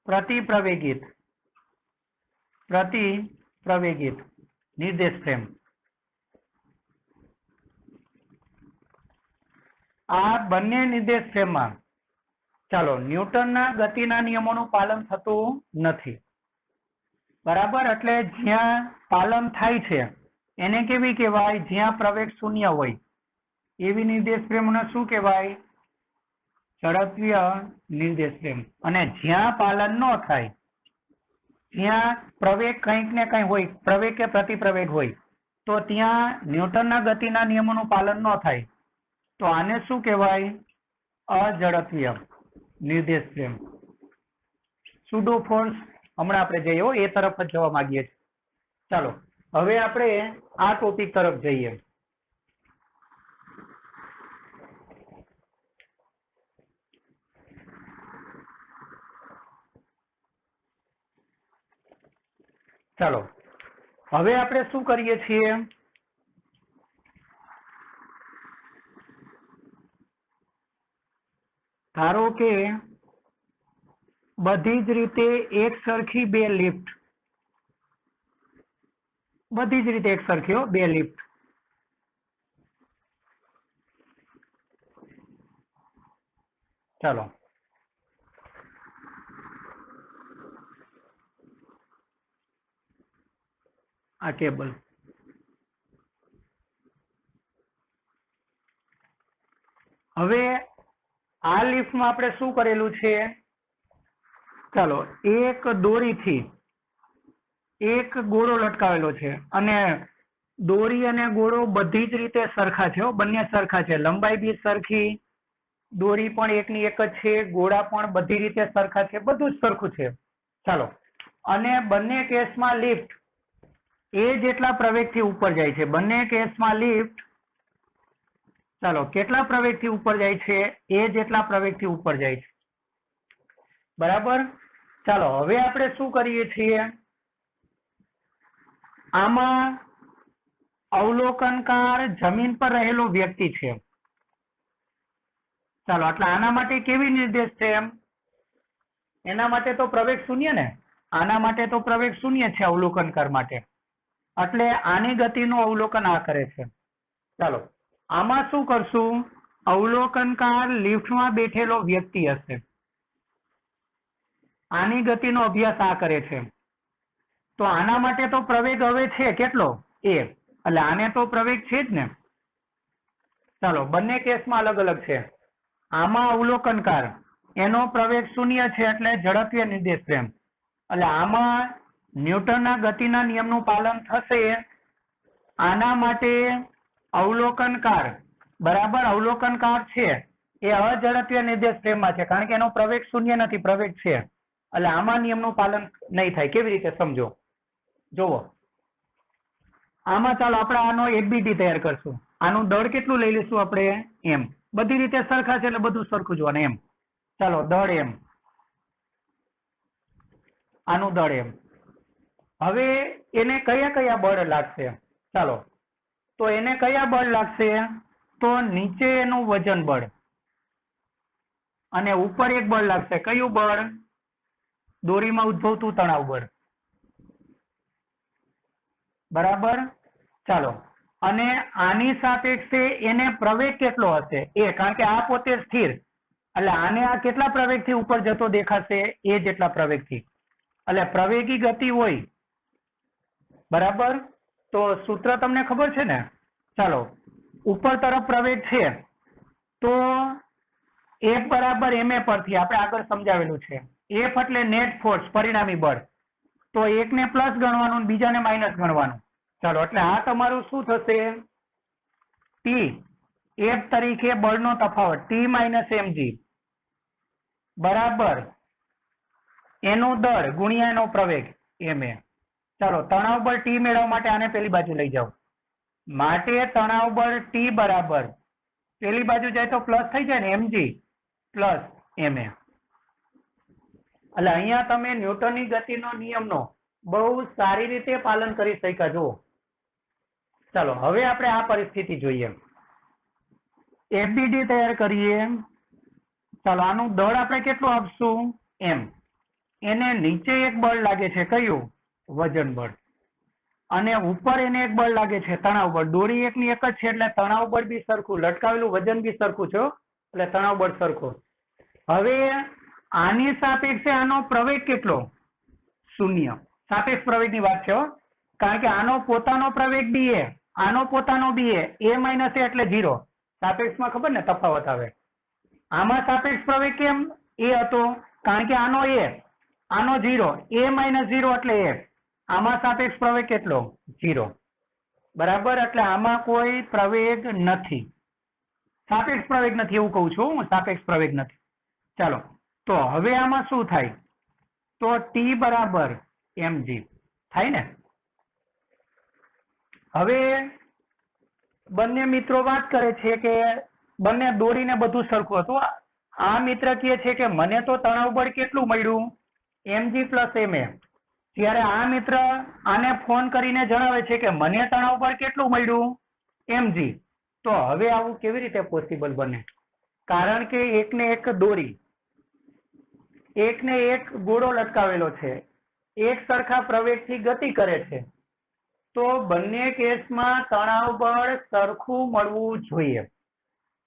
પ્રતિપ્રવેગિત નિર્દેશ ફ્રેમ. આ બંને નિર્દેશ ફ્રેમમાં ચાલો ન્યૂટનના ગતિના નિયમોનું પાલન થતું નથી. બરાબર. એટલે જ્યાં પાલન થાય છે એને કેવી કહેવાય? જ્યાં પ્રવેગ શૂન્ય હોય એવી નિર્દેશ ફ્રેમને શું કહેવાય? ઝડપીય નિર્દેશ ફ્રેમ. અને જ્યાં પાલન ન થાય, જ્યાં પ્રવેગ કંઈક ને કંઈ હોય, પ્રવેગ કે પ્રતિપ્રવેગ હોય, તો ત્યાં ન્યૂટનના ગતિના નિયમોનું પાલન ન થાય, તો આને શું કહેવાય? અઝડપીય નિર્દેશ ફ્રેમ. સુડો ફોર્સ હમણાં આપણે જઈએ એ તરફ જ જવા માંગીએ છીએ. ચાલો હવે આપણે આ ટોપિક તરફ જઈએ. ચાલો હવે આપણે શું કરીએ છીએ? ધારો કે બધી જ રીતે એક સરખી બે લિફ્ટ, બધી જ રીતે એક સરખી બે લિફ્ટ. ચાલો આ કેબલ, હવે આ લિફ્ટમાં આપણે શું કરેલું છે? ચાલો એક દોરીથી એક ગોળો લટકાવેલો છે અને દોરી અને ગોળો બધી જ રીતે સરખા છે, બંને સરખા છે, લંબાઈ બી સરખી, દોરી પણ એકની એક જ છે, ગોળા પણ બધી રીતે સરખા છે, બધું જ સરખું છે. ચાલો અને બંને કેસમાં લિફ્ટ એ જેટલા પ્રવેગથી ઉપર જાય છે, બંને કેસમાં લિફ્ટ ચાલો કેટલા પ્રવેગથી ઉપર જાય છે? એ જેટલા પ્રવેગથી ઉપર જાય છે. બરાબર. ચાલો હવે આપણે શું કરીએ છીએ? આમાં અવલોકનકાર જમીન પર રહેલો વ્યક્તિ છે. ચાલો એટલે આના માટે કેવી નિર્દેશ છે? એના માટે તો પ્રવેગ શૂન્ય ને, આના માટે તો પ્રવેગ શૂન્ય છે અવલોકનકાર માટે, એટલે આની ગતિનું અવલોકન આ કરે છે. ચાલો આમાં શું કરશું? અવલોકનકાર લિફ્ટમાં બેઠેલો વ્યક્તિ હશે, આની ગતિનો અભ્યાસ આ કરે છે. તો આના માટે તો પ્રવેગ હવે છે કેટલો? એ, એટલે આને તો પ્રવેગ છે જ ને. ચાલો બંને કેસમાં અલગ અલગ છે. આમાં અવલોકનકાર એનો પ્રવેગ શૂન્ય છે એટલે ઝડપીય નિર્દેશ ફ્રેમ, એટલે આમાં ન્યૂટનના ગતિના નિયમનું પાલન થશે. આના માટે અવલોકનકાર બરાબર અવલોકનકાર છે એ અઝડપીય નિર્દેશ ફ્રેમમાં છે, કારણ કે એનો પ્રવેગ શૂન્ય નથી, પ્રવેગ છે, એટલે આમાં નિયમનું પાલન નહીં થાય. કેવી રીતે સમજો? જોવો આમાં ચાલો આપણે આનો એબીડી તૈયાર કરશું. આનું દળ કેટલું લઈ લઈશું આપણે? એમ. બધી રીતે સરખા છે એટલે બધું સરખું જોવાનું એમ. ચાલો દળ એમ, આનું દળ એમ. હવે એને કયા કયા બળ લાગશે? ચાલો તો એને કયા બળ લાગશે? તો નીચે એનું વજન બળ અને ઉપર એક બળ લાગશે. કયું બળ? દોરીમાં ઉદ્ભવતું તણાવ બળ. બરાબર. ચાલો અને આની સાપેક્ષે એને પ્રવેગ કેટલો હશે? એ, કારણ કે આ પોતે સ્થિર, એટલે આને આ કેટલા પ્રવેગથી ઉપર જતો દેખાશે? એ જેટલા પ્રવેગથી. એટલે પ્રવેગી ગતિ હોય બરાબર. તો સૂત્ર તમને ખબર છે ને? ચાલો ઉપર તરફ પ્રવેગ છે તો F બરાબર ma પરથી આપણે આગળ સમજાવેલું છે. F એટલે નેટ ફોર્સ, પરિણામી બળ. તો એકને પ્લસ ગણવાનું, બીજાને માઇનસ ગણવાનું. ચાલો એટલે આ તમારું શું થશે? T, F તરીકે બળનો તફાવત T માઇનસ mg બરાબર એનું દળ ગુણ્યા એનો પ્રવેગ ma. ચાલો તણાવ બળ T મેળવવા માટે આને પેલી બાજુ લઈ જાઓ. માટે તણાવ બળ T બરાબર પેલી બાજુ જાય તો પ્લસ થઈ જાય ને, mg પ્લસ ma. એટલે અહીંયા તમે ન્યૂટનની ગતિનો નિયમનો બહુ સારી રીતે પાલન કરી શક્યા. જુઓ ચાલો હવે આપણે આ પરિસ્થિતિ જોઈએ. એફબીડી તૈયાર કરીએ. ચાલો આનું દળ આપણે કેટલું આપશું? એમ. એને નીચે એક બળ લાગે છે, કયું? વજન બળ. અને ઉપર એને એક બળ લાગે છે, તણાવ બળ. દોરી એકની એક જ છે એટલે તણાવ બળ બી સરખું, લટકાવેલું વજન બી સરખું છે એટલે તણાવ બળ સરખું. હવે આની સાપેક્ષે આનો પ્રવેગ કેટલો? શૂન્ય. સાપેક્ષ પ્રવેગની વાત છે. કારણ કે આનો પોતાનો પ્રવેગ બી એ, આનો પોતાનો બી એ માઇનસ એ એટલે 0. સાપેક્ષમાં ખબર ને તફાવત આવે. આમાં સાપેક્ષ પ્રવેગ કેમ એ હતો? કારણ કે આનો એ, આનો 0, a માઇનસ 0 એટલે એ. આમાં સાપેક્ષ પ્રવેગ કેટલો? 0. બરાબર, એટલે આમાં કોઈ પ્રવેગ નથી, સાપેક્ષ પ્રવેગ નથી એવું કહું છું હું, સાપેક્ષ પ્રવેગ નથી. ચાલો, તો હવે આમાં શું થાય? તો t બરાબર mg થાય ને. હવે બંને મિત્રો વાત કરે છે કે બંને દોરીને બધું સરખું હતું. આ મિત્ર કહે છે કે મને તો તણાવ બળ કેટલું મળ્યું? mg plus ma. ત્યારે આ મિત્ર આને ફોન કરીને જણાવે છે કે મને તણાવ બળ કેટલું મળ્યું? mg. તો હવે આવું કેવી રીતે પોસિબલ બને? કારણ કે એકને એક દોરી, એકને એક ગોળો લટકાવેલો છે, એક સરખા પ્રવેગથી ગતિ કરે છે, તો બંને કેસમાં તણાવ બળ સરખું મળવું જોઈએ.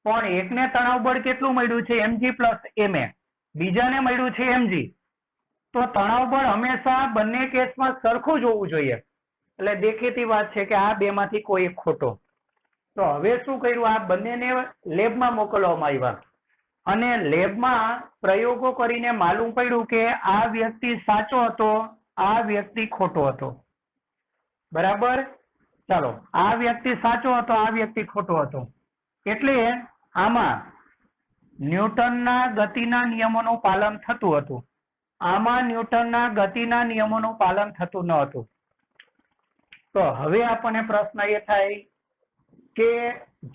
પણ એકને તણાવ બળ કેટલું મળ્યું છે? mg plus ma. બીજાને મળ્યું છે mg. તો તણાવ બળ હંમેશા બંને કેસમાં સરખું જ હોવું જોઈએ. એટલે દેખીતી વાત છે કે આ બેમાંથી કોઈ એક ખોટો. તો હવે શું કર્યું? આ બંનેને લેબમાં મોકલવામાં આવ્યા અને લેબમાં પ્રયોગો કરીને માલુમ પડ્યું કે આ વ્યક્તિ સાચો હતો, આ વ્યક્તિ ખોટો હતો. બરાબર, ચાલો, આ વ્યક્તિ સાચો હતો, આ વ્યક્તિ ખોટો હતો. એટલે આમાં ન્યૂટનના ગતિના નિયમોનું પાલન થતું હતું, આમાં ન્યૂટનના ગતિના નિયમોનું પાલન થતું ન હતું. તો હવે આપણને પ્રશ્ન એ થાય કે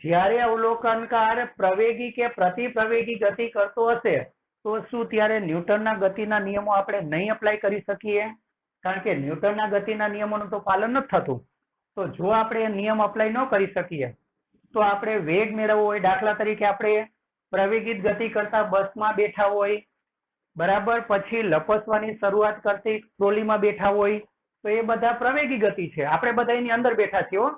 જ્યારે અવલોકનકાર પ્રવેગી કે પ્રતિપ્રવેગી ગતિ કરતો હશે તો શું ત્યારે ન્યૂટનના ગતિના નિયમો આપણે નહીં અપ્લાય કરી શકીએ? કારણ કે ન્યૂટનના ગતિના નિયમોનું તો પાલન નથી થતું. તો જો આપણે નિયમ અપ્લાય ન કરી શકીએ તો આપણે વેગ મેળવવો હોય, દાખલા તરીકે આપણે પ્રવેગિત ગતિ કરતા બસમાં બેઠા હોય, બરાબર, પછી લપસવાની શરૂઆત કરતી ટ્રોલીમાં બેઠા હોય, તો એ બધા પ્રવેગી ગતિ છે. આપણે બધા એની અંદર બેઠા છીએ.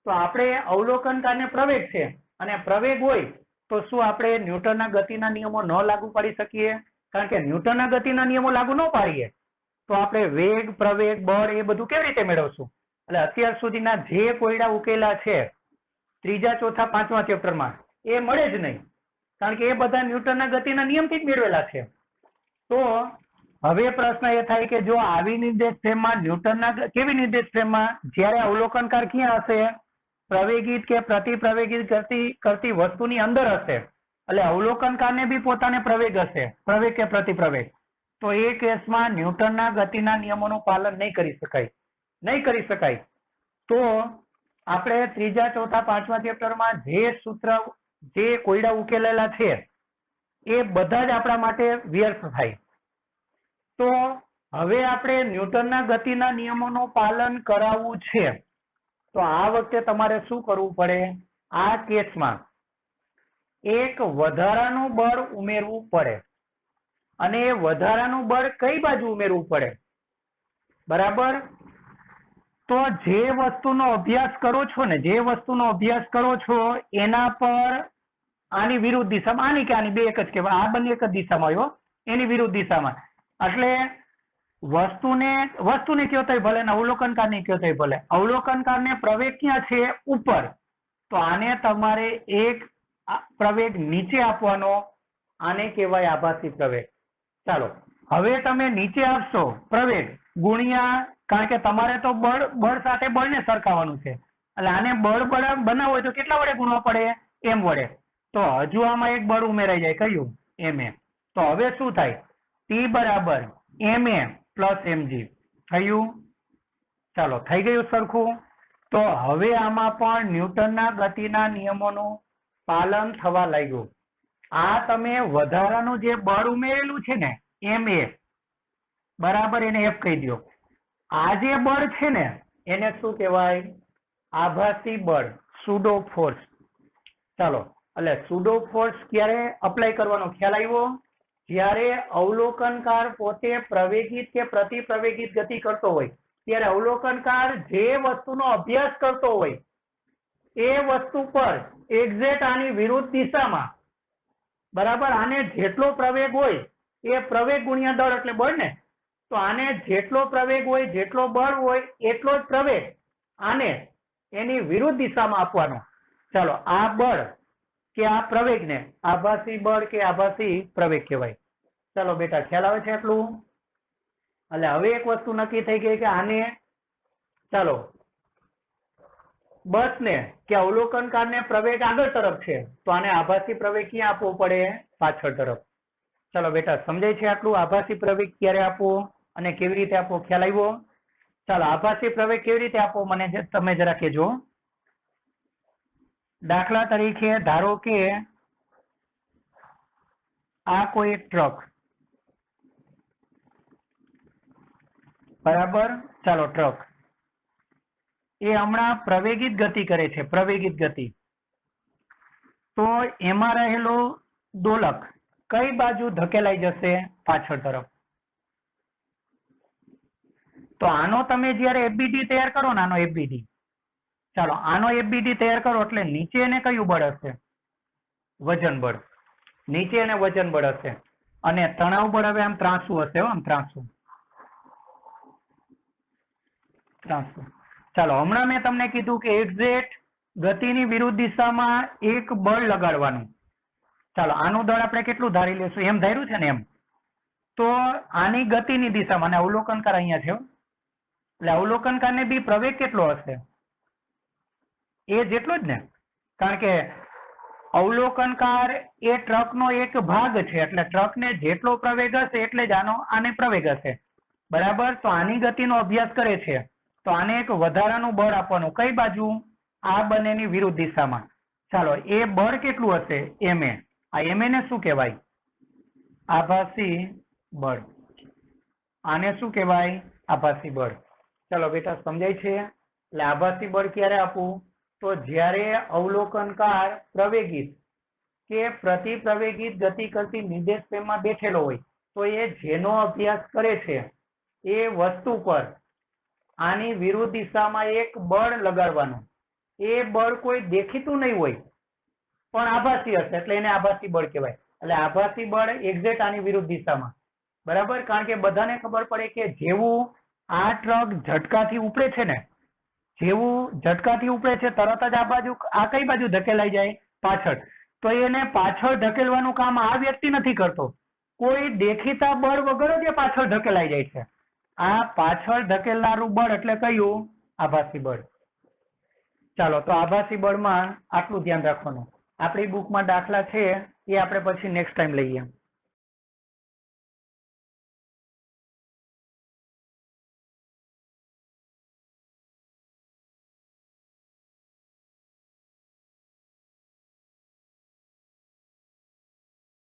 તો આપણે અવલોકનકારને પ્રવેગ છે અને પ્રવેગ હોય તો શું આપણે ન્યૂટનના ગતિના નિયમો ન લાગુ પાડી શકીએ? કારણ કે ન્યૂટનના ગતિના નિયમો લાગુ ન પાડીએ તો આપણે વેગ, પ્રવેગ, બળ એ બધું કેવી રીતે મેળવશું? એટલે અત્યાર સુધીના જે કોયડા ઉકેલા છે ત્રીજા, ચોથા, પાંચમા ચેપ્ટરમાં એ મળે જ નહીં, કારણ કે એ બધા ન્યૂટનના ગતિના નિયમથી જ મેળવેલા છે. તો હવે પ્રશ્ન એ થાય કે જો આવી નિર્દેશ ફ્રેમમાં ન્યૂટનના કેવી નિર્દેશ ફ્રેમમાં જ્યારે અવલોકનકાર ક્યાં હશે? પ્રવેગિત કે પ્રતિપ્રવેગિત કરતી વસ્તુની અંદર હશે. એટલે અવલોકનકારને બી પોતાને પ્રવેગ હશે, પ્રવેગ કે પ્રતિપ્રવેગ. તો એ કેસમાં ન્યૂટનના ગતિના નિયમોનું પાલન નહીં કરી શકાય, નહીં કરી શકાય. તો આપણે ત્રીજા, ચોથા, પાંચમા ચેપ્ટરમાં જે સૂત્ર, જે કોયડા ઉકેલેલા છે એ બધા જ આપણા માટે વ્યર્થ થાય. તો હવે આપણે ન્યૂટનના ગતિના નિયમોનું પાલન કરાવવું છે. તો આ વખતે તમારે શું કરવું પડે? આ કેસમાં એક વધારાનું બળ ઉમેરવું પડે. અને એ વધારાનું બળ કઈ બાજુ ઉમેરવું પડે? બરાબર, તો જે વસ્તુનો અભ્યાસ કરો છો ને, જે વસ્તુનો અભ્યાસ કરો છો એના પર આની વિરુદ્ધ દિશામાં, આની કે આની બે એક જ કહેવાય, આ બંને એક જ દિશામાં આવ્યો, એની વિરુદ્ધ દિશામાં. એટલે વસ્તુને કયો તોય ભલે ને અવલોકનકારને કયો તોય ભલે, અવલોકનકારને પ્રવેગ ક્યાં છે? ઉપર. તો આને તમારે એક પ્રવેગ નીચે આપવાનો, આને કહેવાય આભાસી પ્રવેગ. ચાલો, હવે તમે નીચે આપશો પ્રવેગ ગુણ્યા, કારણ કે તમારે તો બળ સાથે બળને સરખાવવાનું છે, એટલે આને બળ બનાવવું હોય તો કેટલા વડે ગુણવા પડે? m વડે. તો હજુ આમાં એક બળ ઉમેરાઈ જાય, કયું? ma. તો હવે શું થાય? t બરાબર ma પ્લસ mg થયું. ચાલો, થઈ ગયું સરખું. તો હવે આમાં પણ ન્યૂટનના ગતિના નિયમોનું પાલન થવા લાગ્યું. આ તમે વધારાનું જે બળ ઉમેરેલું છે ને ma, બરાબર, એને f કહી દો. આ જે બળ છે ને એને શું કહેવાય? આભાસી બળ, સુડો ફોર્સ. ચાલો, એટલે સુડો ફોર્સ ક્યારે અપ્લાય કરવાનો ખ્યાલ આવ્યો? જ્યારે અવલોકનકાર પોતે પ્રવેગિત કે પ્રતિપ્રવેગિત ગતિ કરતો હોય ત્યારે અવલોકનકાર જે વસ્તુનો અભ્યાસ કરતો હોય એ વસ્તુ પર એક્ઝેક્ટ આની વિરુદ્ધ દિશામાં, બરાબર, આને જેટલો પ્રવેગ હોય એ પ્રવેગ ગુણ્યા દળ એટલે બળ ને, તો આને જેટલો પ્રવેગ હોય, જેટલો બળ હોય એટલો જ પ્રવેગ આને એની વિરુદ્ધ દિશામાં આપવાનો. ચાલો, આ બળ કે આ પ્રવેગને આભાસી બળ કે આભાસી પ્રવેગ કહેવાય. ચાલો બેટા, ખ્યાલ આવે છે આટલું? એટલે હવે એક વસ્તુ નક્કી થઈ ગઈ કે આને, ચાલો, બસ ને કે અવલોકનકારને પ્રવેગ આગળ તરફ છે, તો આને આભાસી પ્રવેગ ક્યાં આપવો પડે? પાછળ તરફ. ચાલો બેટા, સમજાય છે આટલું? આભાસી પ્રવેગ ક્યારે આપવો અને કેવી રીતે આપવો, ખ્યાલ આવ્યો? ચાલો, આભાસી પ્રવેગ કેવી રીતે આપવો મને તમે જરા કહેજો. દાખલા તરીકે ધારો કે આ કોઈ એક ટ્રક, બરાબર? ચાલો, ટ્રક એ હમણાં પ્રવેગિત ગતિ કરે છે, પ્રવેગિત ગતિ. તો એમાં રહેલો દોલક કઈ બાજુ ધકેલાઈ જશે? પાછળ તરફ. તો આનો તમે જયારે એફબીડી તૈયાર કરો ને, આનો એફબીડી, ચાલો આનો એફબીડી તૈયાર કરો એટલે નીચે એને કયું બળ હશે? વજન બળ. નીચે એને વજન બળ હશે. અને તણાવ બળ હવે આમ ત્રાંસુ હશે, આમ ત્રાંસુ. ચાલો, હમણાં મેં તમને કીધું કે એક્ઝેક્ટ ગતિની વિરુદ્ધ દિશામાં એક બળ લગાડવાનું. ચાલો, આનું દળ આપણે કેટલું ધારી લેશું? એમ ધાર્યું છે ને એમ. તો આની ગતિની દિશામાં, અને અવલોકનકાર અહીંયા છે, એટલે અવલોકનકારને બી પ્રવેગ કેટલો હશે? એ જેટલો જ ને, કારણ કે અવલોકનકાર એ ટ્રકનો એક ભાગ છે, એટલે ટ્રકને જેટલો પ્રવેગ હશે એટલે જ આને પ્રવેગ હશે, બરાબર? તો આની ગતિનો અભ્યાસ કરે છે, તો આને એક વધારાનું બળ આપવાનું. કઈ બાજુ? આ બંનેની વિરુદ્ધ દિશામાં. ચાલો, એ બળ કેટલું હશે? એમએ. આ એમએ ને શું કહેવાય? આભાસી બળ. આને શું કહેવાય? આભાસી બળ. ચાલો બેટા, સમજાય છે? એટલે આભાસી બળ ક્યારે આપવું? તો જ્યારે અવલોકનકાર પ્રવેગિત કે પ્રતિ પ્રવેગિત ગતિ કરતી નિર્દેશ ફ્રેમમાં બેઠેલો હોય, તો એ જેનો અભ્યાસ કરે છે એ વસ્તુ પર આની વિરુદ્ધ દિશામાં એક બળ લગાડવાનું. એ બળ કોઈ દેખીતું નહીં હોય પણ આભાસી હશે, એટલે એને આભાસી બળ કહેવાય. એટલે આભાસી બળ એક્ઝેક્ટ આની વિરુદ્ધ દિશામાં, બરાબર? કારણ કે બધાને ખબર પડે કે જેવું આ ટ્રક ઝટકાથી ઉપડે છે ને, જેવું ઝટકાથી ઉપડે છે તરત જ આ બાજુ, આ કઈ બાજુ ધકેલાઈ જાય? પાછળ. તો એને પાછળ ધકેલવાનું કામ આ વ્યક્તિ નથી કરતો, કોઈ દેખીતા બળ વગર જ એ પાછળ ધકેલાઈ જાય છે. આ પાછળ ધકેલનારું બળ એટલે કયું? આભાસી બળ. ચાલો, તો આભાસી બળમાં આટલું ધ્યાન રાખવાનું. આપણી બુકમાં દાખલા છે એ આપણે પછી નેક્સ્ટ ટાઈમ લઈએ.